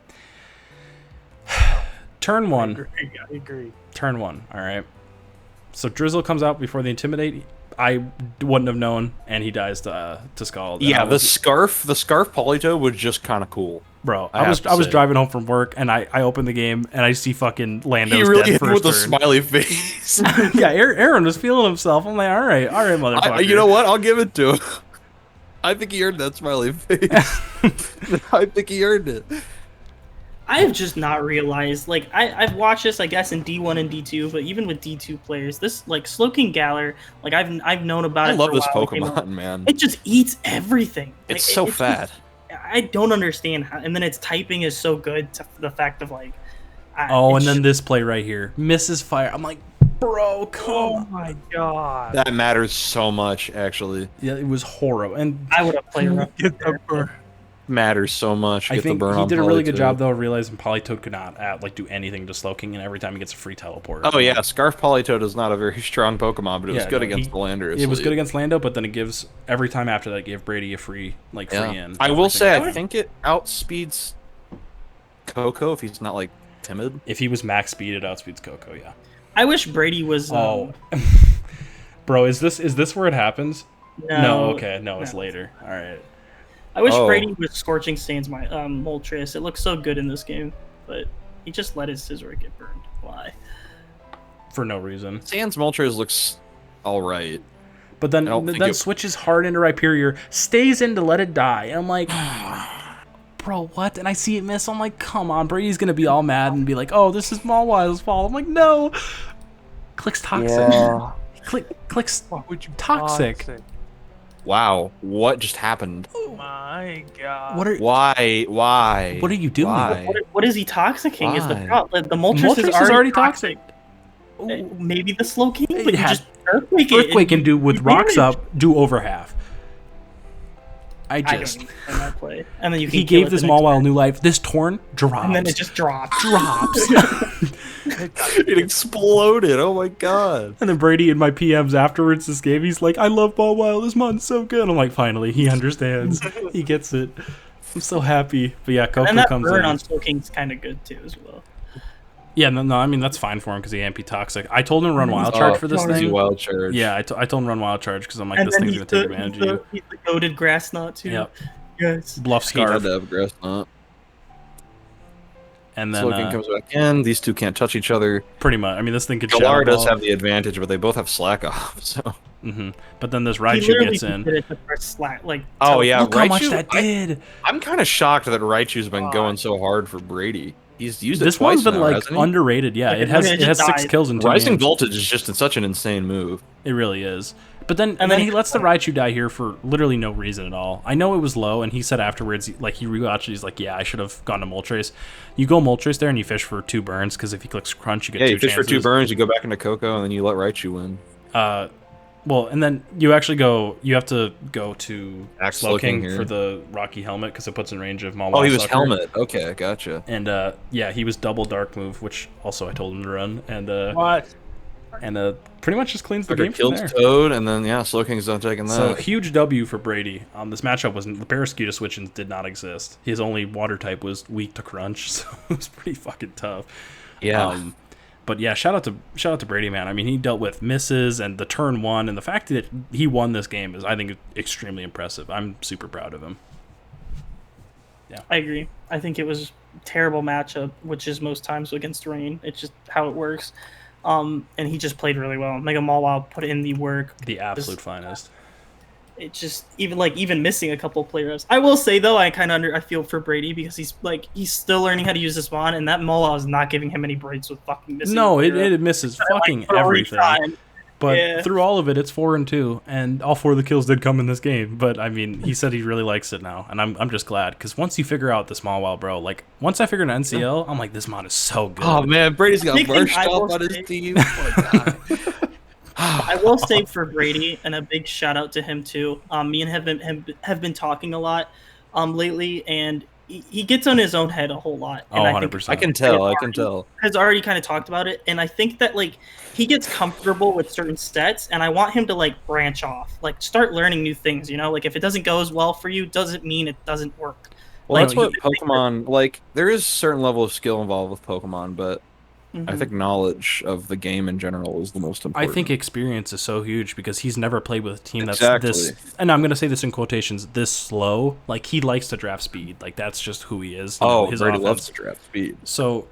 Turn 1. I agree. Turn 1, all right? So Drizzle comes out before the Intimidate. I wouldn't have known, and he dies to Scald. Yeah, the scarf Polito was just kind of cool. Bro, I was driving home from work, and I opened the game, and I see fucking Lando's he really dead first with a smiley face. Yeah, Aaron was feeling himself. I'm like, all right, motherfucker. You know what? I'll give it to him. I think he earned that smiley face. I think he earned it. I have just not realized, like, I've watched this, I guess, in D1 and D2, but even with D2 players, this, like, Slowking Galar, like, I've known about it for a while. I love this Pokemon, man. It just eats everything. It's like, so fat. I don't understand how, and then its typing is so good to the fact of, like... and then this play right here. Misses fire. I'm like, bro, come on. Oh my god. That matters so much, actually. Yeah, it was horrible. And I would have played around. Matters so much. I think he did a really good job though of realizing Politoed could not do anything to Slowking, and every time he gets a free teleport. Oh yeah, Scarf Politoed is not a very strong Pokemon, but it was good against the Landorus. It was good against Lando, but then it gives every time after that it gave Brady a free in. I will say I think it outspeeds Coco if he's not like timid. If he was max speed, it outspeeds Coco. Yeah. I wish Brady was. Bro, is this where it happens? No. Okay. No, it's later. All right. I wish Brady was Scorching Sands my Moltres. It looks so good in this game, but he just let his Scizor get burned. Why? For no reason. Sands Moltres looks all right. But then switches hard into Rhyperior, stays in to let it die. And I'm like, bro, what? And I see it miss. I'm like, come on, Brady's going to be all mad and be like, oh, this is Mawwile's fault. I'm like, no. Clicks Toxic. Yeah. Clicks Toxic. Wow, what just happened? Oh my god. Why? What are you doing? What is he toxicking? Is the problem? The Moltres is already toxic. Maybe the Slowking, but you just Earthquake can do with rocks up, do over half. I don't understand that play. And then he gave this Mawile new life. This Torn drops. And then it just drops. It exploded. Oh my god. And then Brady in my PMs afterwards this game, he's like, I love Mawile. This mon's so good. I'm like, finally, he understands. He gets it. I'm so happy. But yeah, Coco comes in. And that burn on Slowking's kind of good too as well. Yeah, no, I mean, that's fine for him because he MP Toxic. I told him to run Wild Charge for this thing. Wild Charge. Yeah, I told him to run Wild Charge because I'm like, this thing's going to take advantage of you. He's the goated Grass Knot too. Yep. Yes. Bluff Scarf. He had to have Grass Knot. And then Slowking comes back in. These two can't touch each other. Pretty much. I mean, this thing could Galar does have the advantage, but they both have Slack off, so... But then this Raichu gets in. Did it the first look how much that did. I'm kind of shocked that Raichu's been going so hard for Brady. He's used it this twice one's been now, like hasn't he? underrated. Yeah, it has 6 kills in 2 Rising games. Voltage is just such an insane move. It really is. But then he lets the Raichu die here for literally no reason at all. I know it was low, and he said afterwards, he rewatched it, he's like, yeah, I should have gone to Moltres. You go Moltres there, and you fish for 2 burns, because if he clicks Crunch, you get 2 chances. Yeah, you fish for 2 burns, you go back into Coco, and then you let Raichu win. Well, and then you have to go to Slowking for the Rocky Helmet, because it puts in range of Mawile. Oh, he was Sucker. Helmet. Okay, gotcha. And, he was double Dark move, which also I told him to run. And, What? And pretty much just cleans the game killed from there. Toad, and then Slowking's done taking that. So huge W for Brady. This matchup was the Barraskewda switch-ins did not exist. His only water type was weak to Crunch, so it was pretty fucking tough. Yeah. But yeah, shout out to Brady, man. I mean, he dealt with misses and the turn 1, and the fact that he won this game is, I think, extremely impressive. I'm super proud of him. Yeah, I agree. I think it was a terrible matchup, which is most times against Rain. It's just how it works. And he just played really well. Mega Mawile put in the work. The absolute finest. It just even missing a couple play reps. I will say though, I feel for Brady because he's still learning how to use this Mon, and that Mawile is not giving him any breaks with fucking missing. No, it misses fucking everything. Time. But through all of it, it's 4-2, and all 4 of the kills did come in this game. But I mean, he said he really likes it now, and I'm just glad, because once you figure out this Mawile, bro, like once I figured out NCL, I'm like, this Mon is so good. Oh man, Brady's got burst off on his team. Oh my god. I will say for Brady, and a big shout out to him too. Me and have been talking a lot lately, and he gets on his own head a whole lot. And 100%. I can tell. Has already kind of talked about it, and I think that he gets comfortable with certain sets, and I want him to branch off, start learning new things. If it doesn't go as well for you, doesn't mean it doesn't work. Well, that's what Pokemon there is a certain level of skill involved with Pokemon, but I think knowledge of the game in general is the most important. I think experience is so huge because he's never played with a team that's this, and I'm going to say this in quotations, this slow. He likes to draft speed. That's just who he is. His Brady loves to draft speed. So,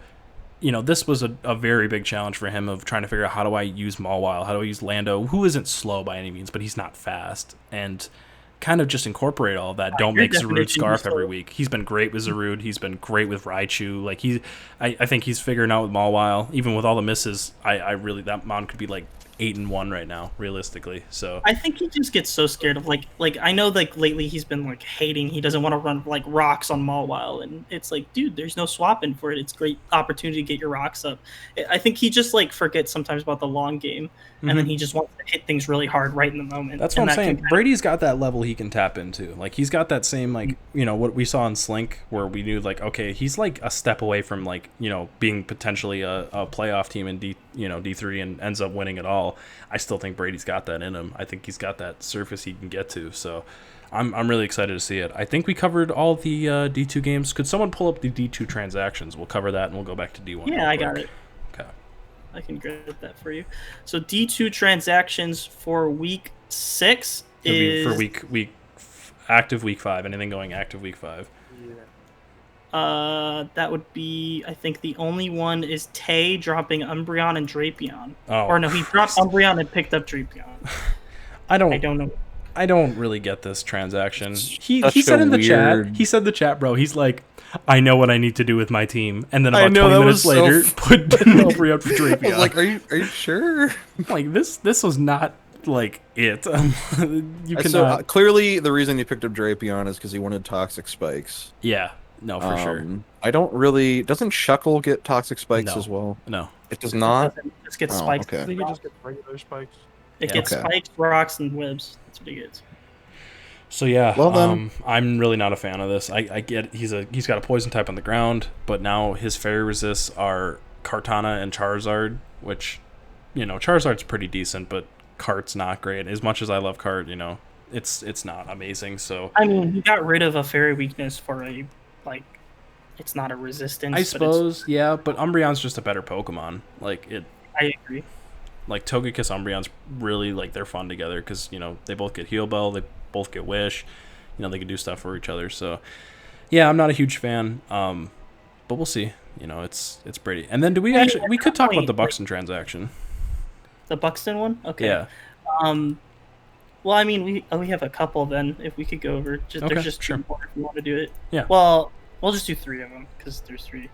this was a very big challenge for him of trying to figure out how do I use Mawile, how do I use Lando, who isn't slow by any means, but he's not fast, and kind of just incorporate all of that. Don't make Zarude Scarf every week. He's been great with Zarude. He's been great with Raichu. I think he's figuring out with Mawile. Even with all the misses, I really, that Mon could be 8-1 right now, realistically. So I think he just gets so scared of I know lately he's been hating. He doesn't want to run rocks on Mawile, and it's dude, there's no swapping for it. It's a great opportunity to get your rocks up. I think he just forgets sometimes about the long game, and then he just wants to hit things really hard right in the moment. That's what I'm saying. Brady's got that level he can tap into. He's got that same what we saw in Slink, where we knew okay, he's a step away from being potentially a playoff team in D3 and ends up winning it all. I still think Brady's got that in him. I think he's got that surface he can get to. So I'm really excited to see it. I think we covered all the D2 games. Could someone pull up the D2 transactions? We'll cover that and we'll go back to D1. Yeah, I got it. Okay. I can grab that for you. So D2 transactions for week 6 is for week active week 5. Anything going active week 5? That would be, I think the only one is Tay dropping Umbreon and Drapion. Oh, or no, he dropped Umbreon and picked up Drapion. I don't know. I don't really get this transaction. He said in the chat. He said in the chat, bro. He's like, I know what I need to do with my team, and then about 20 minutes later, put Umbreon for Drapion. I was are you sure? This was not it. You cannot. So clearly, the reason he picked up Drapion is because he wanted Toxic Spikes. Yeah. No, for sure. I don't really. Doesn't Shuckle get Toxic Spikes as well? No, it does not. It just gets spikes. Okay. I think it just gets regular spikes. It gets spikes, rocks, and webs. That's what he gets. So yeah, well, then. I'm really not a fan of this. I get he's got a poison type on the ground, but now his fairy resists are Kartana and Charizard, which Charizard's pretty decent, but Kart's not great. As much as I love Kart, it's not amazing. So I mean, he got rid of a fairy weakness for a it's not a resistance. I suppose, yeah, but Umbreon's just a better Pokemon. I agree. Togekiss Umbreon's really they're fun together because they both get Heal Bell, they both get Wish, they can do stuff for each other. So yeah, I'm not a huge fan, but we'll see. It's Brady. And then we could talk about the Buxton transaction. The Buxton one, okay. Yeah. Well, I mean, we have a couple then. If we could go over, there's just sure. 2 more if you want to do it. Yeah. Well, we'll just do 3 of them because there's 3.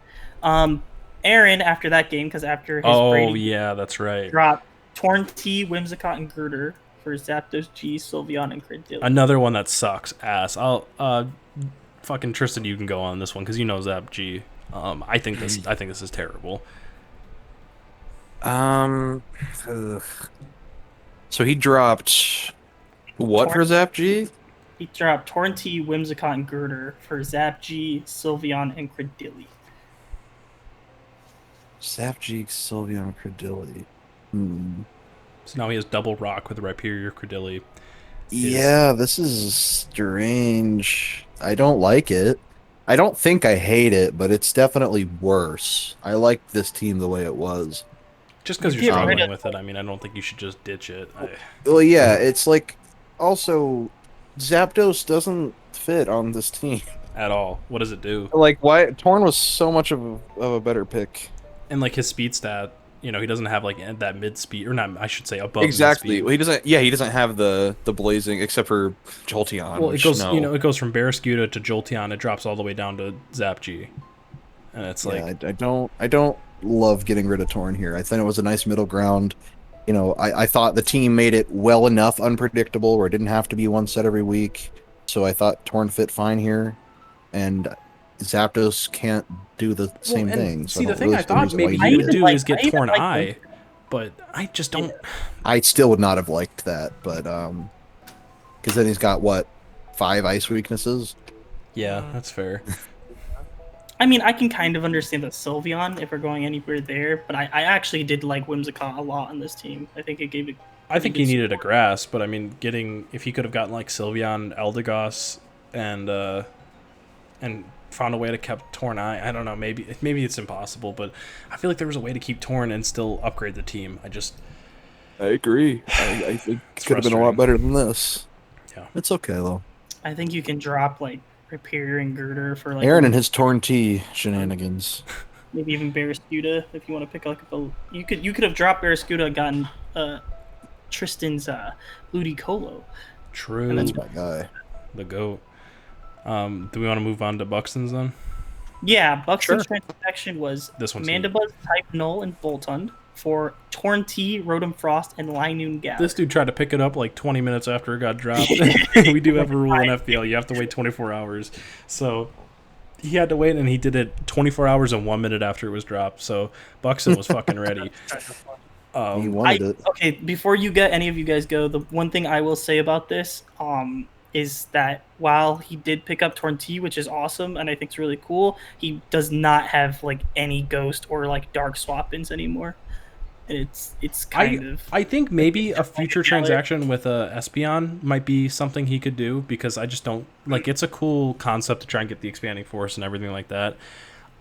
Aaron after that game because after his Brady yeah, that's right. Dropped Torn T, Whimsicott, and Girder for Zapdos, G, Sylveon, and Credillion. Another one that sucks ass. I'll fucking Tristen, you can go on this one because you know Zap G. I think this is terrible. So he dropped what for Zap G? He dropped Torn T, Whimsicott, and Girder for Zap G, Sylveon, and Credillion. Zap G, Sylveon, Credillion. So now he has double rock with Rhyperior, Credillion. Yeah, this is strange. I don't like it. I don't think I hate it, but it's definitely worse. I like this team the way it was. Just because you're struggling with it, I mean, I don't think you should just ditch it. Well, yeah, it's like, also, Zapdos doesn't fit on this team. At all. What does it do? Like, why? Torn was so much of a better pick. And, like, his speed stat, he doesn't have, like, that mid-speed, or not, I should say, above exactly. mid-speed. Well, he doesn't have the blazing, except for Jolteon. Well, it goes, it goes from Barraskewda to Jolteon, it drops all the way down to Zap G. And it's like... I don't love getting rid of Torn here. I think it was a nice middle ground. I thought the team made it well enough unpredictable where it didn't have to be one set every week. So I thought Torn fit fine here. And Zapdos can't do the same thing. So see, the thing I thought maybe he would do is get Torn Eye, but I just don't... I still would not have liked that, but... Because then he's got, 5 ice weaknesses? Yeah, that's fair. I mean, I can kind of understand the Sylveon if we're going anywhere there, but I actually did like Whimsicott a lot on this team. I think it gave it... I think he needed a grass, but I mean, if he could have gotten like Sylveon, Eldegoss, and found a way to keep Torn Eye. I don't know. Maybe it's impossible, but I feel like there was a way to keep Torn and still upgrade the team. I agree. I think it could have been a lot better than this. Yeah, it's okay though. I think you can drop like Rhyperior and Girder for like Aaron and his Torn T shenanigans. Maybe even Barraskewda if you want to pick like you could have dropped Barraskewda and gotten Tristan's Ludicolo. True. And that's my guy. The GOAT. Do we want to move on to Buxton's then? Yeah, Buxton's transaction was this one's Mandibuzz, Type Null, and Voltund for Torn T, Rotom Frost, and Linoon Galar. This dude tried to pick it up like 20 minutes after it got dropped. We do have a rule in FBL. You have to wait 24 hours. So he had to wait, and he did it 24 hours and 1 minute after it was dropped. So Buxton was fucking ready. He wanted it. Okay, before any of you guys go, the one thing I will say about this is that while he did pick up Torn T, which is awesome and I think it's really cool, he does not have like any Ghost or like Dark swap-ins anymore. And it's kind of... I think maybe a future transaction with a Espeon might be something he could do, because I just don't... Like, it's a cool concept to try and get the Expanding Force and everything like that.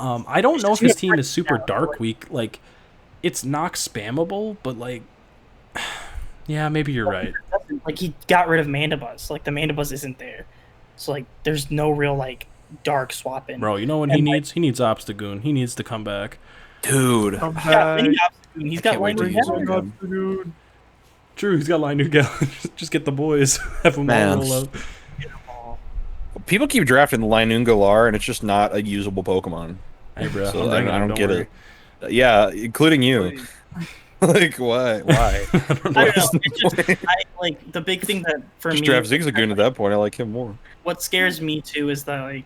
I don't know if his team is super Dark weak. Like, it's not spammable, but like... Yeah, maybe you're right. Like, he got rid of Mandibuzz. Like, the Mandibuzz isn't there. So, like, there's no real, like, Dark swap-in. Bro, you know what he needs? He needs Obstagoon. He needs to come back. Dude. He's got Linoon Galar. True, he's got Linoon Galar. Just get the boys. Have them all roll up. People keep drafting Linoon Galar, and it's just not a usable Pokemon. Hey, bro. So I don't get it. Yeah, including you. Like, why? I don't know. Like, the big thing that for me... Just draft Zigzagoon at that point. I like him more. What scares me, too, is that, like,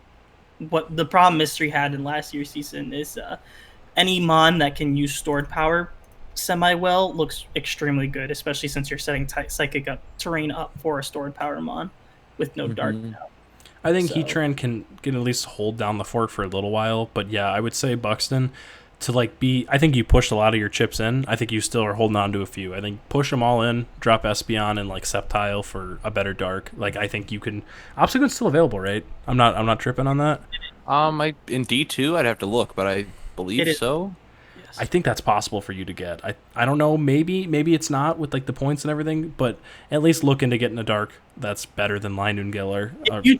what the problem Mystery had in last year's season is any Mon that can use stored power semi-well looks extremely good, especially since you're setting Psychic Terrain up for a stored power Mon with no Dark now. I think Heatran can at least hold down the fort for a little while, but yeah, I would say Buxton... to like I think you pushed a lot of your chips in. I think you still are holding on to a few. I think push them all in, drop Espeon and like Sceptile for a better Dark. Like, I think you can. Obstagoon's still available, right? I'm not tripping on that. In D2 I'd have to look, but I believe so. Yes. I think that's possible for you to get. I don't know. Maybe it's not with like the points and everything, but at least look into getting a Dark that's better than Linoon Galar. If you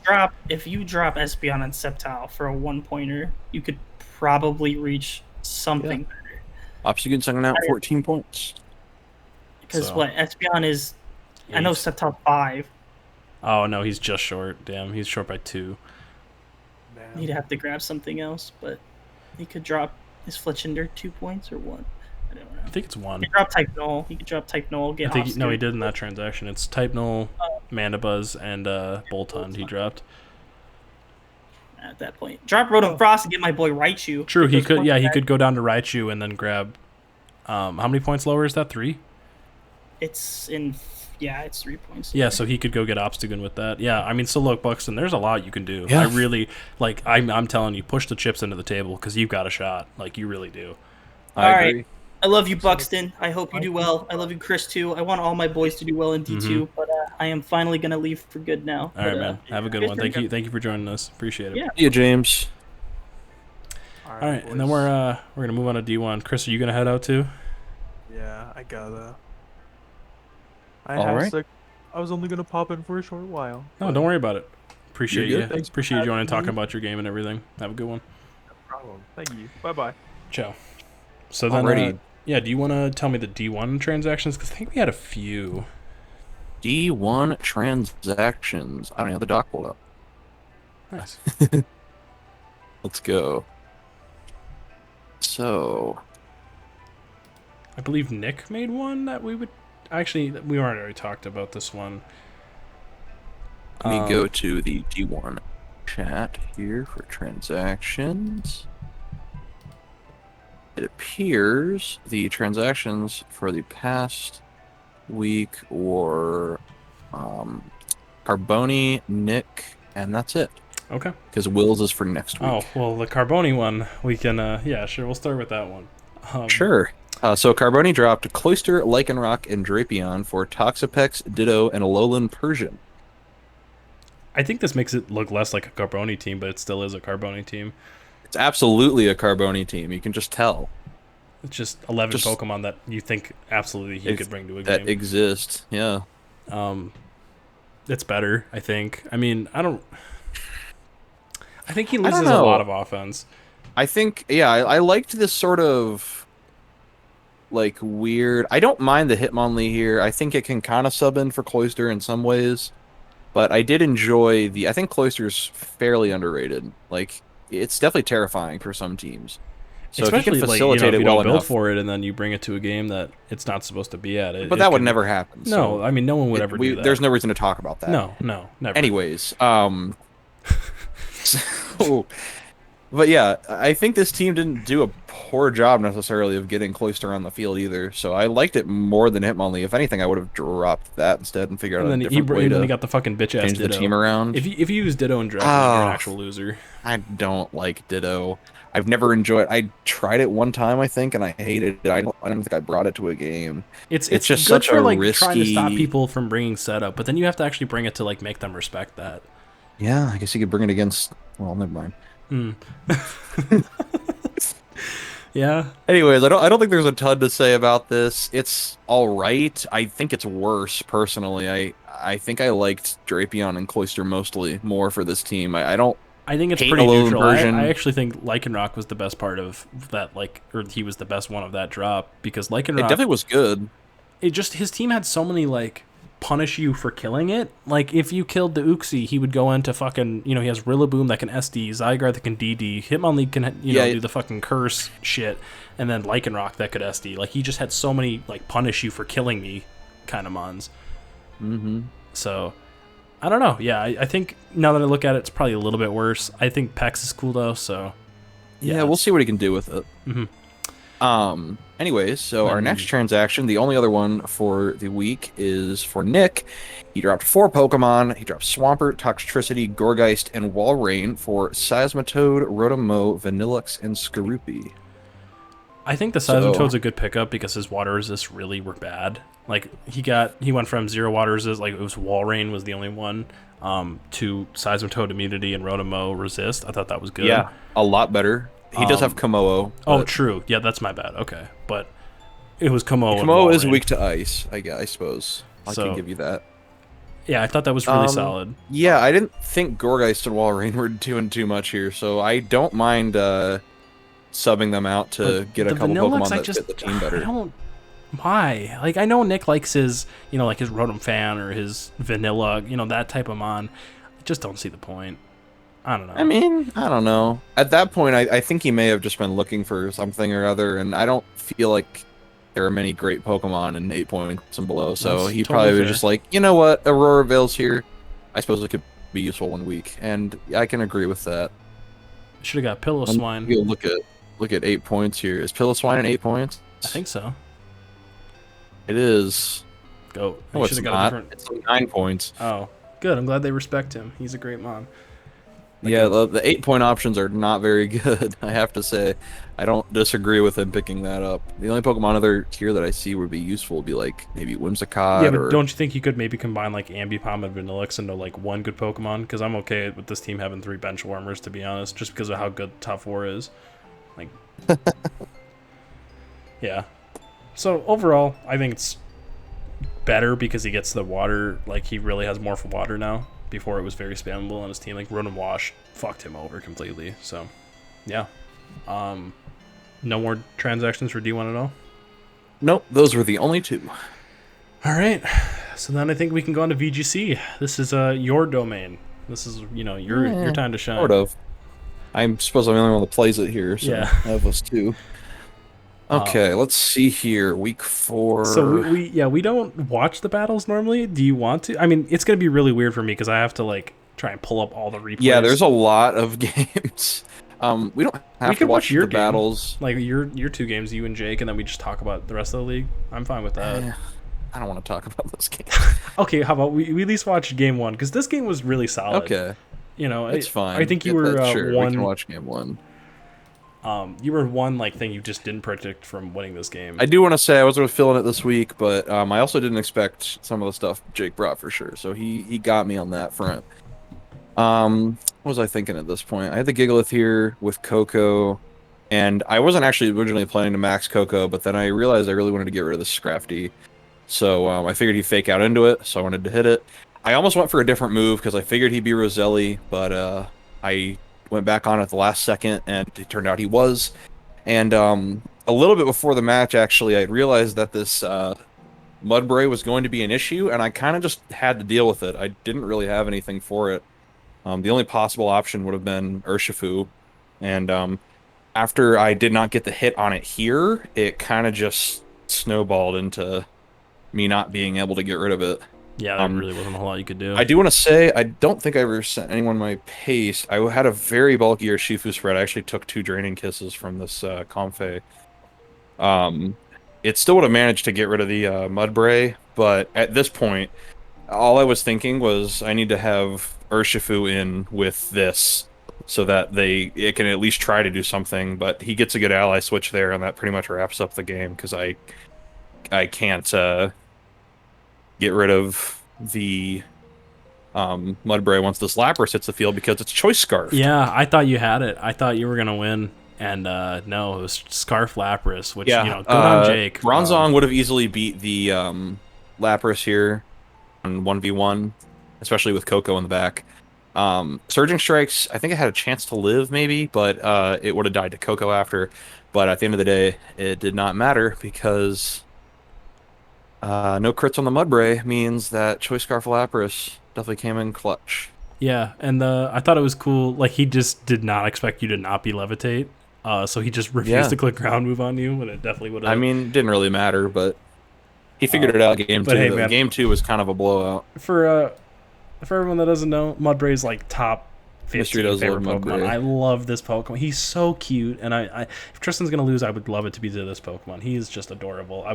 drop Espeon and Sceptile for a 1-pointer, you could probably reach something better. Obstagoon's sending out 14 points. Because Espeon is I know Sceptile 5. Oh, no, he's just short. Damn, he's short by 2. Damn. He'd have to grab something else, but he could drop his Fletchinder 2 points or 1. I don't know. I think it's 1. He could drop Type Null. He could drop Type Null, get No, he did in that transaction. It's Type Null, Mandibuzz, and Boltund he dropped. At that point. Drop Rotom Frost and get my boy Raichu. True, he could. Yeah, he could go down to Raichu and then grab. How many points lower is that? 3? It's in. Yeah, it's 3 points. Yeah, so he could go get Obstagoon with that. Yeah, I mean, so look, Buxton, there's a lot you can do. Yeah. I really like. I'm telling you, push the chips into the table because you've got a shot. Like you really do. I agree. I love you, Buxton. I hope you do well. I love you, Chris, too. I want all my boys to do well in D2, but I am finally going to leave for good now. All right, man. Have a good one. Thank you for joining us. Appreciate it. Yeah. See you, James. All right, and then we're gonna move on to D1. Chris, are you gonna head out too? Yeah, I gotta. All right. I was only gonna pop in for a short while. No, don't worry about it. Appreciate You're you. good. Thanks Appreciate you joining and talking about your game and everything. Have a good one. No problem. Thank you. Bye. Ciao. So then, Alrighty. yeah, do you want to tell me the D1 transactions? Because I think we had a few. D1 transactions. I don't have the doc pulled up. Nice. Let's go. So, I believe Nick made one that we would... Actually, we already talked about this one. let me go to the D1 chat here for transactions. It appears the transactions for the past week were Carboni, Nick, and that's it. Okay. Because Will's is for next week. Oh, well, the Carboni one, we can... yeah, sure, we'll start with that one. Sure. So Carboni dropped Cloyster, Lycanroc, and Drapion for Toxapex, Ditto, and Alolan Persian. I think this makes it look less like a Carboni team, but it still is a Carboni team. It's absolutely a Carboni team. You can just tell. It's just 11 Pokemon that you think absolutely he could bring to a that game. exist. Yeah. It's better, I think. I mean, I think he loses a know. lot of offense. I think, yeah, I liked this sort of, like, weird... I don't mind the Hitmonlee here. I think it can kind of sub in for Cloyster in some ways. But I did enjoy the... I think Cloyster's fairly underrated. Like, it's definitely terrifying for some teams. So especially if you can facilitate if you it well don't build enough... for it and then you bring it to a game that it's not supposed to be at. But that would never happen. No, so I mean, no one would ever do that. There's no reason to talk about that. No, never. Anyways, so, but yeah, I think this team didn't do a poor job necessarily of getting Cloyster on the field either. So I liked it more than Hitmonlee. If anything, I would have dropped that instead and figured out a different way to he got the fucking bitch ass change Ditto. the team around. If you use Ditto and Draft, you're an actual loser. I don't like Ditto. I've never enjoyed. I tried it one time, I think, and I hated it. I don't think I brought it to a game. It's just good such for a like risky... trying to stop people from bringing setup, but then you have to actually bring it to like make them respect that. Yeah, I guess you could bring it against. Well, never mind. Yeah. Anyways, I don't think there's a ton to say about this. It's all right. I think it's worse personally. I think I liked Drapion and Cloyster mostly more for this team. I think it's hate pretty Alolan neutral. version. I actually think Lycanroc was the best part of that, or he was the best one of that drop because Lycanroc. It definitely was good. His team had so many punish you for killing it. Like if you killed the Uxie, he would go into fucking he has Rillaboom that can SD, Zygarde that can DD, Hitmonlee can do the fucking curse shit, and then Lycanroc that could SD. Like he just had so many punish you for killing me kind of mons. Mm-hmm. So I don't know. Yeah, I think now that I look at it, it's probably a little bit worse. I think Pex is cool though, so yeah, we'll see what he can do with it. Mm-hmm. Anyways, so our next transaction, the only other one for the week, is for Nick. He dropped 4 Pokemon. He dropped Swampert, Toxtricity, Gourgeist, and Walrein for Seismitoad, Rotom-Mow, Vanillux, and Skorupi. I think the Seismitoad's a good pickup because his water resists really were bad. Like he went from 0 water resist, like it was Walrein was the only one, to Seismitoad immunity and Rotom-Mow resist. I thought that was good. Yeah, a lot better. He does have Komodo. Oh, true. Yeah, that's my bad. Okay, but it was Komodo. Komodo is weak to ice, I suppose. I can give you that. Yeah, I thought that was really solid. Yeah, I didn't think Gourgeist and Walrein were doing too much here, so I don't mind subbing them out to get a couple Pokemon that fit the team better. Why? Like, I know Nick likes his, like his Rotom Fan or his Vanilla, that type of Mon. I just don't see the point. I don't know. I mean, I don't know. At that point, I think he may have just been looking for something or other, and I don't feel like there are many great Pokemon in 8 points and below, so he probably was just like, you know what, Aurora Veil's here. I suppose it could be useful 1 week, and I can agree with that. Should have got Pillow-Swine. Look at 8 points here. Is Pillow-Swine in 8 points? I think so. It is. Go. Oh, it's not. It's like 9 points. Oh, good. I'm glad they respect him. He's a great Mon. Yeah, the 8-point options are not very good, I have to say. I don't disagree with him picking that up. The only Pokemon other here that I see would be useful would be like maybe Whimsicott. Yeah, but don't you think you could maybe combine like Ambipom and Vanillix into like one good Pokemon? Because I'm okay with this team having 3 bench warmers, to be honest, just because of how good Top 4 is. Like, yeah. So overall, I think it's better because he gets the water. Like, he really has more for water now. Before it was very spammable on his team. Like, Rotom Wash fucked him over completely. So, yeah. No more transactions for D1 at all? Nope, those were the only 2. All right. So then I think we can go on to VGC. This is your domain. This is, your time to shine. Sort of. I suppose I'm the only one that plays it here, so yeah. I have us 2. Okay, let's see here. Week 4. So we don't watch the battles normally. Do you want to? I mean, it's gonna be really weird for me because I have to like try and pull up all the replays. Yeah, there's a lot of games. We don't have to watch your battles. Like your 2 games, you and Jake, and then we just talk about the rest of the league. I'm fine with that. I don't want to talk about those games. Okay, how about we at least watch game 1 because this game was really solid. Okay, it's fine. I think you were sure. one. We can watch game 1. You were one thing you just didn't predict from winning this game. I do want to say I wasn't feeling it this week, but I also didn't expect some of the stuff Jake brought for sure. So he got me on that front. What was I thinking at this point? I had the Gigalith here with Coco, and I wasn't actually originally planning to max Coco, but then I realized I really wanted to get rid of the Scrafty. So I figured he'd fake out into it, so I wanted to hit it. I almost went for a different move because I figured he'd be Roselli, but I went back on at the last second, and it turned out he was. And a little bit before the match, actually, I realized that this Mudbray was going to be an issue, and I kind of just had to deal with it. I didn't really have anything for it. The only possible option would have been Urshifu, and after I did not get the hit on it here, it kind of just snowballed into me not being able to get rid of it. Yeah, there really wasn't a whole lot you could do. I do want to say, I don't think I ever sent anyone my pace. I had a very bulky Urshifu spread. I actually took 2 Draining Kisses from this Comfey. It still would have managed to get rid of the Mudbray, but at this point, all I was thinking was I need to have Urshifu in with this so that it can at least try to do something, but he gets a good ally switch there, and that pretty much wraps up the game, because I can't get rid of the Mudbray once this Lapras hits the field because it's Choice Scarf. Yeah, I thought you had it. I thought you were going to win, and no, it was Scarf Lapras, which, good on Jake. Bronzong would have easily beat the Lapras here on 1v1, especially with Coco in the back. Surging Strikes, I think it had a chance to live, maybe, but it would have died to Coco after. But at the end of the day, it did not matter because no crits on the Mudbray means that Choice Scarf Lapras definitely came in clutch. Yeah, and I thought it was cool. Like, he just did not expect you to not be Levitate, so he just refused to click ground move on you, when it definitely would have. I mean, it didn't really matter, but he figured it out game 2. Hey, man, game 2 was kind of a blowout. For everyone that doesn't know, Mudbray's like top 15 favorite Pokemon. Mudbray. I love this Pokemon. He's so cute, and I if Tristan's gonna lose, I would love it to be to this Pokemon. He is just adorable.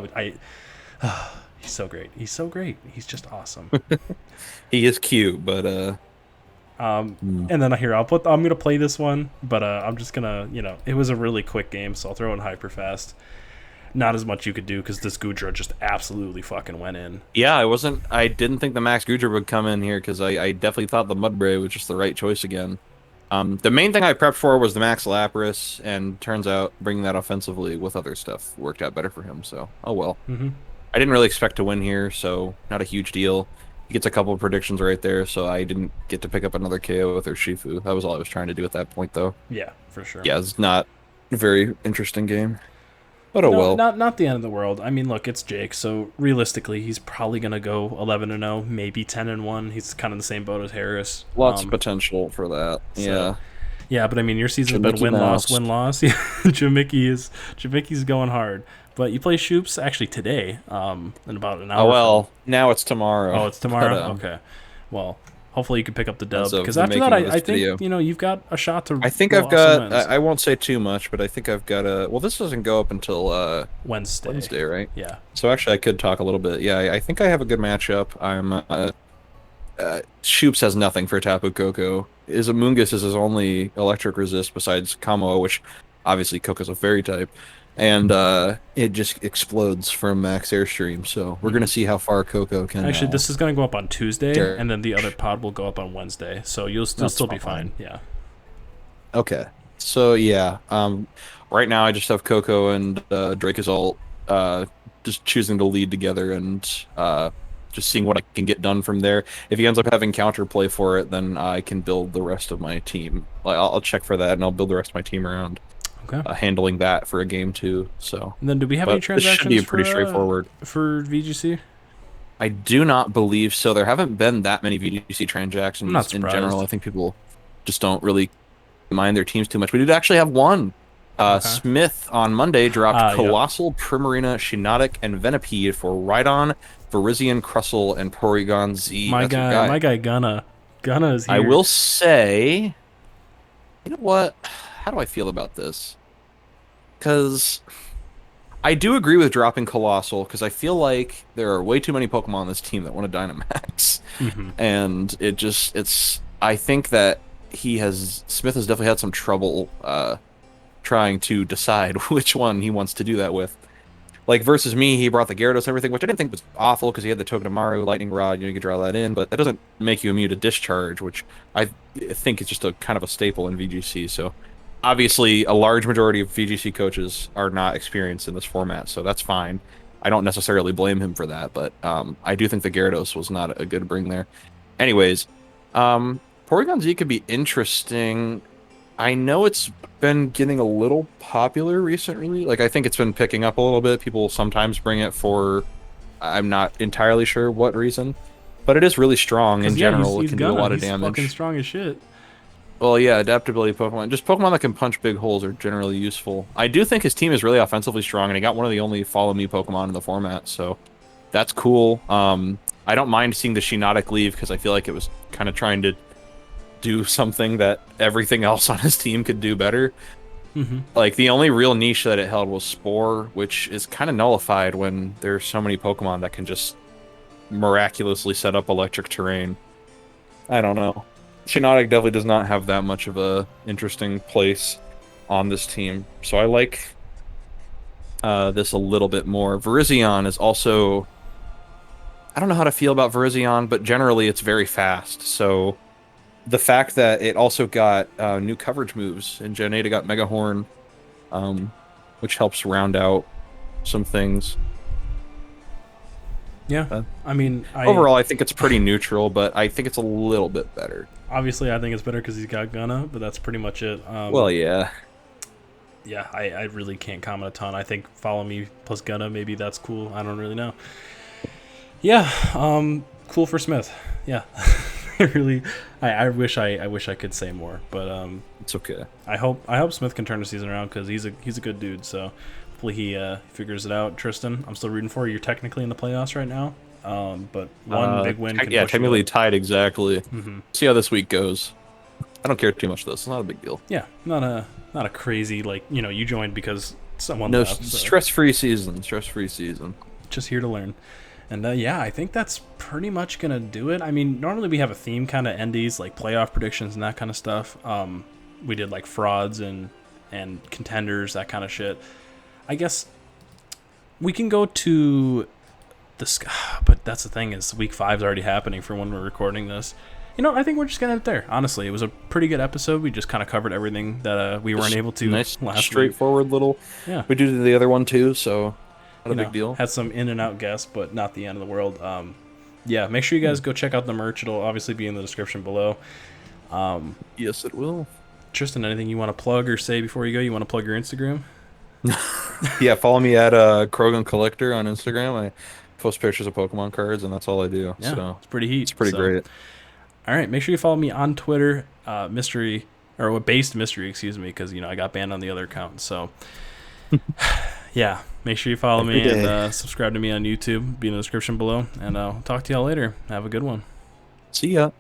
He's so great. He's so great. He's just awesome. He is cute, but and then here I'm gonna play this one, but I'm just gonna, it was a really quick game, so I'll throw in hyper fast. Not as much you could do because this Goodra just absolutely fucking went in. Yeah, I didn't think the Max Goodra would come in here because I definitely thought the Mudbray was just the right choice again. The main thing I prepped for was the Max Lapras, and turns out bringing that offensively with other stuff worked out better for him, so oh well. Mm-hmm. I didn't really expect to win here, so not a huge deal. He gets a couple of predictions right there, so I didn't get to pick up another KO with Urshifu. That was all I was trying to do at that point, though. Yeah, for sure. Yeah, it's not a very interesting game. But well. Not the end of the world. I mean, look, it's Jake, so realistically, he's probably going to go 11-0, maybe 10-1. He's kind of the same boat as Harris. Lots of potential for that. So, yeah, but I mean, your season's been win-loss. Yeah, Jamicki's going hard. But you play Shoops actually today, in about an hour. Oh, well, now it's tomorrow. Oh, it's tomorrow? Okay. Well, hopefully you can pick up the dub, because after that, I think, you've got a shot to... I think I've got... I won't say too much, but I think I've got a... Well, this doesn't go up until... Wednesday, right? Yeah. So actually, I could talk a little bit. Yeah, I think I have a good matchup. Shoops has nothing for Tapu Koko. Amoonguss is his only electric resist besides Kamo, which obviously Koko's a fairy type. And it just explodes from max airstream. So we're going to see how far Koko can... Actually, this is going to go up on Tuesday, and then the other pod will go up on Wednesday. So you'll still be fine. Yeah. Okay. So, yeah. Right now, I just have Koko and Dracozolt just choosing to lead together and just seeing what I can get done from there. If he ends up having counterplay for it, then I can build the rest of my team. I'll check for that, and I'll build the rest of my team around. Okay. Handling that for a game too. So. And then, do we have any transactions? This should be pretty straightforward for VGC. I do not believe so. There haven't been that many VGC transactions in general. I think people just don't really mind their teams too much. We did actually have one. Smith on Monday dropped Colossal, Primarina, Shiinotic, and Venipede for Rhydon, Virizion, Crustle, and Porygon Z. My guy Gunna is here. I will say, you know what? How do I feel about this? Because I do agree with dropping Colossal, because I feel like there are way too many Pokemon on this team that want to Dynamax. And I think that Smith has definitely had some trouble trying to decide which one he wants to do that with. Like, versus me, he brought the Gyarados and everything, which I didn't think was awful, because he had the Togedemaru, Lightning Rod, you could draw that in, but that doesn't make you immune to Discharge, which I think is just a kind of a staple in VGC, so... Obviously, a large majority of VGC coaches are not experienced in this format, so that's fine. I don't necessarily blame him for that, but I do think the Gyarados was not a good bring there. Anyways, Porygon Z could be interesting. I know it's been getting a little popular recently. Like, I think it's been picking up a little bit. People sometimes bring it for... I'm not entirely sure what reason, but it is really strong in general. It can do a lot of damage. He's fucking strong as shit. Well, yeah, adaptability Pokemon. Just Pokemon that can punch big holes are generally useful. I do think his team is really offensively strong, and he got one of the only Follow Me Pokemon in the format, so that's cool. I don't mind seeing the Shiinotic leave, because I feel like it was kind of trying to do something that everything else on his team could do better. Like, the only real niche that it held was Spore, which is kind of nullified when there's so many Pokemon that can just miraculously set up electric terrain. I don't know. Shiinotic definitely does not have that much of a interesting place on this team, so I like this a little bit more. Virizion is also... I don't know how to feel about Virizion, but generally it's very fast, so the fact that it also got new coverage moves, and Gen 8 got Mega Horn, which helps round out some things. Yeah, I mean... overall, I think it's pretty neutral, but I think it's a little bit better. Obviously, I think it's better because he's got Gunna, but that's pretty much it. Well, yeah. Yeah, I really can't comment a ton. I think Follow Me plus Gunna, maybe that's cool. I don't really know. Yeah, cool for Smith. Yeah, I wish I could say more, but it's okay. I hope Smith can turn the season around, because he's a good dude. So hopefully he figures it out. Tristen, I'm still rooting for you. You're technically in the playoffs right now. But one big win can push technically you tied exactly. See how this week goes. I don't care too much though. It's not a big deal. Yeah, not a crazy, like, you joined because someone left. So. Stress-free season. Just here to learn. And yeah, I think that's pretty much gonna do it. I mean, normally we have a theme kind of endies, like playoff predictions and that kind of stuff. We did like frauds and contenders, that kind of shit. I guess we can go to but that's the thing, is week 5 is already happening for when we're recording this. I think we're just gonna end it there. Honestly, it was a pretty good episode. We just kind of covered everything that we weren't able to last week. straightforward little. Yeah, we did the other one too, so not a big deal. Had some in and out guests, but not the end of the world. Yeah, make sure you guys go check out the merch. It'll obviously be in the description below. Yes, it will. Tristen, anything you want to plug or say before you go? You want to plug your Instagram? Yeah, follow me at Krogan Collector on Instagram. I post pictures of Pokemon cards, and that's all I do. Yeah, so it's pretty heat. It's pretty great. All right, make sure you follow me on Twitter, mystery or based mystery, excuse me, because I got banned on the other account. So yeah, make sure you follow me and subscribe to me on YouTube. Be in the description below, and I'll talk to y'all later. Have a good one. See ya.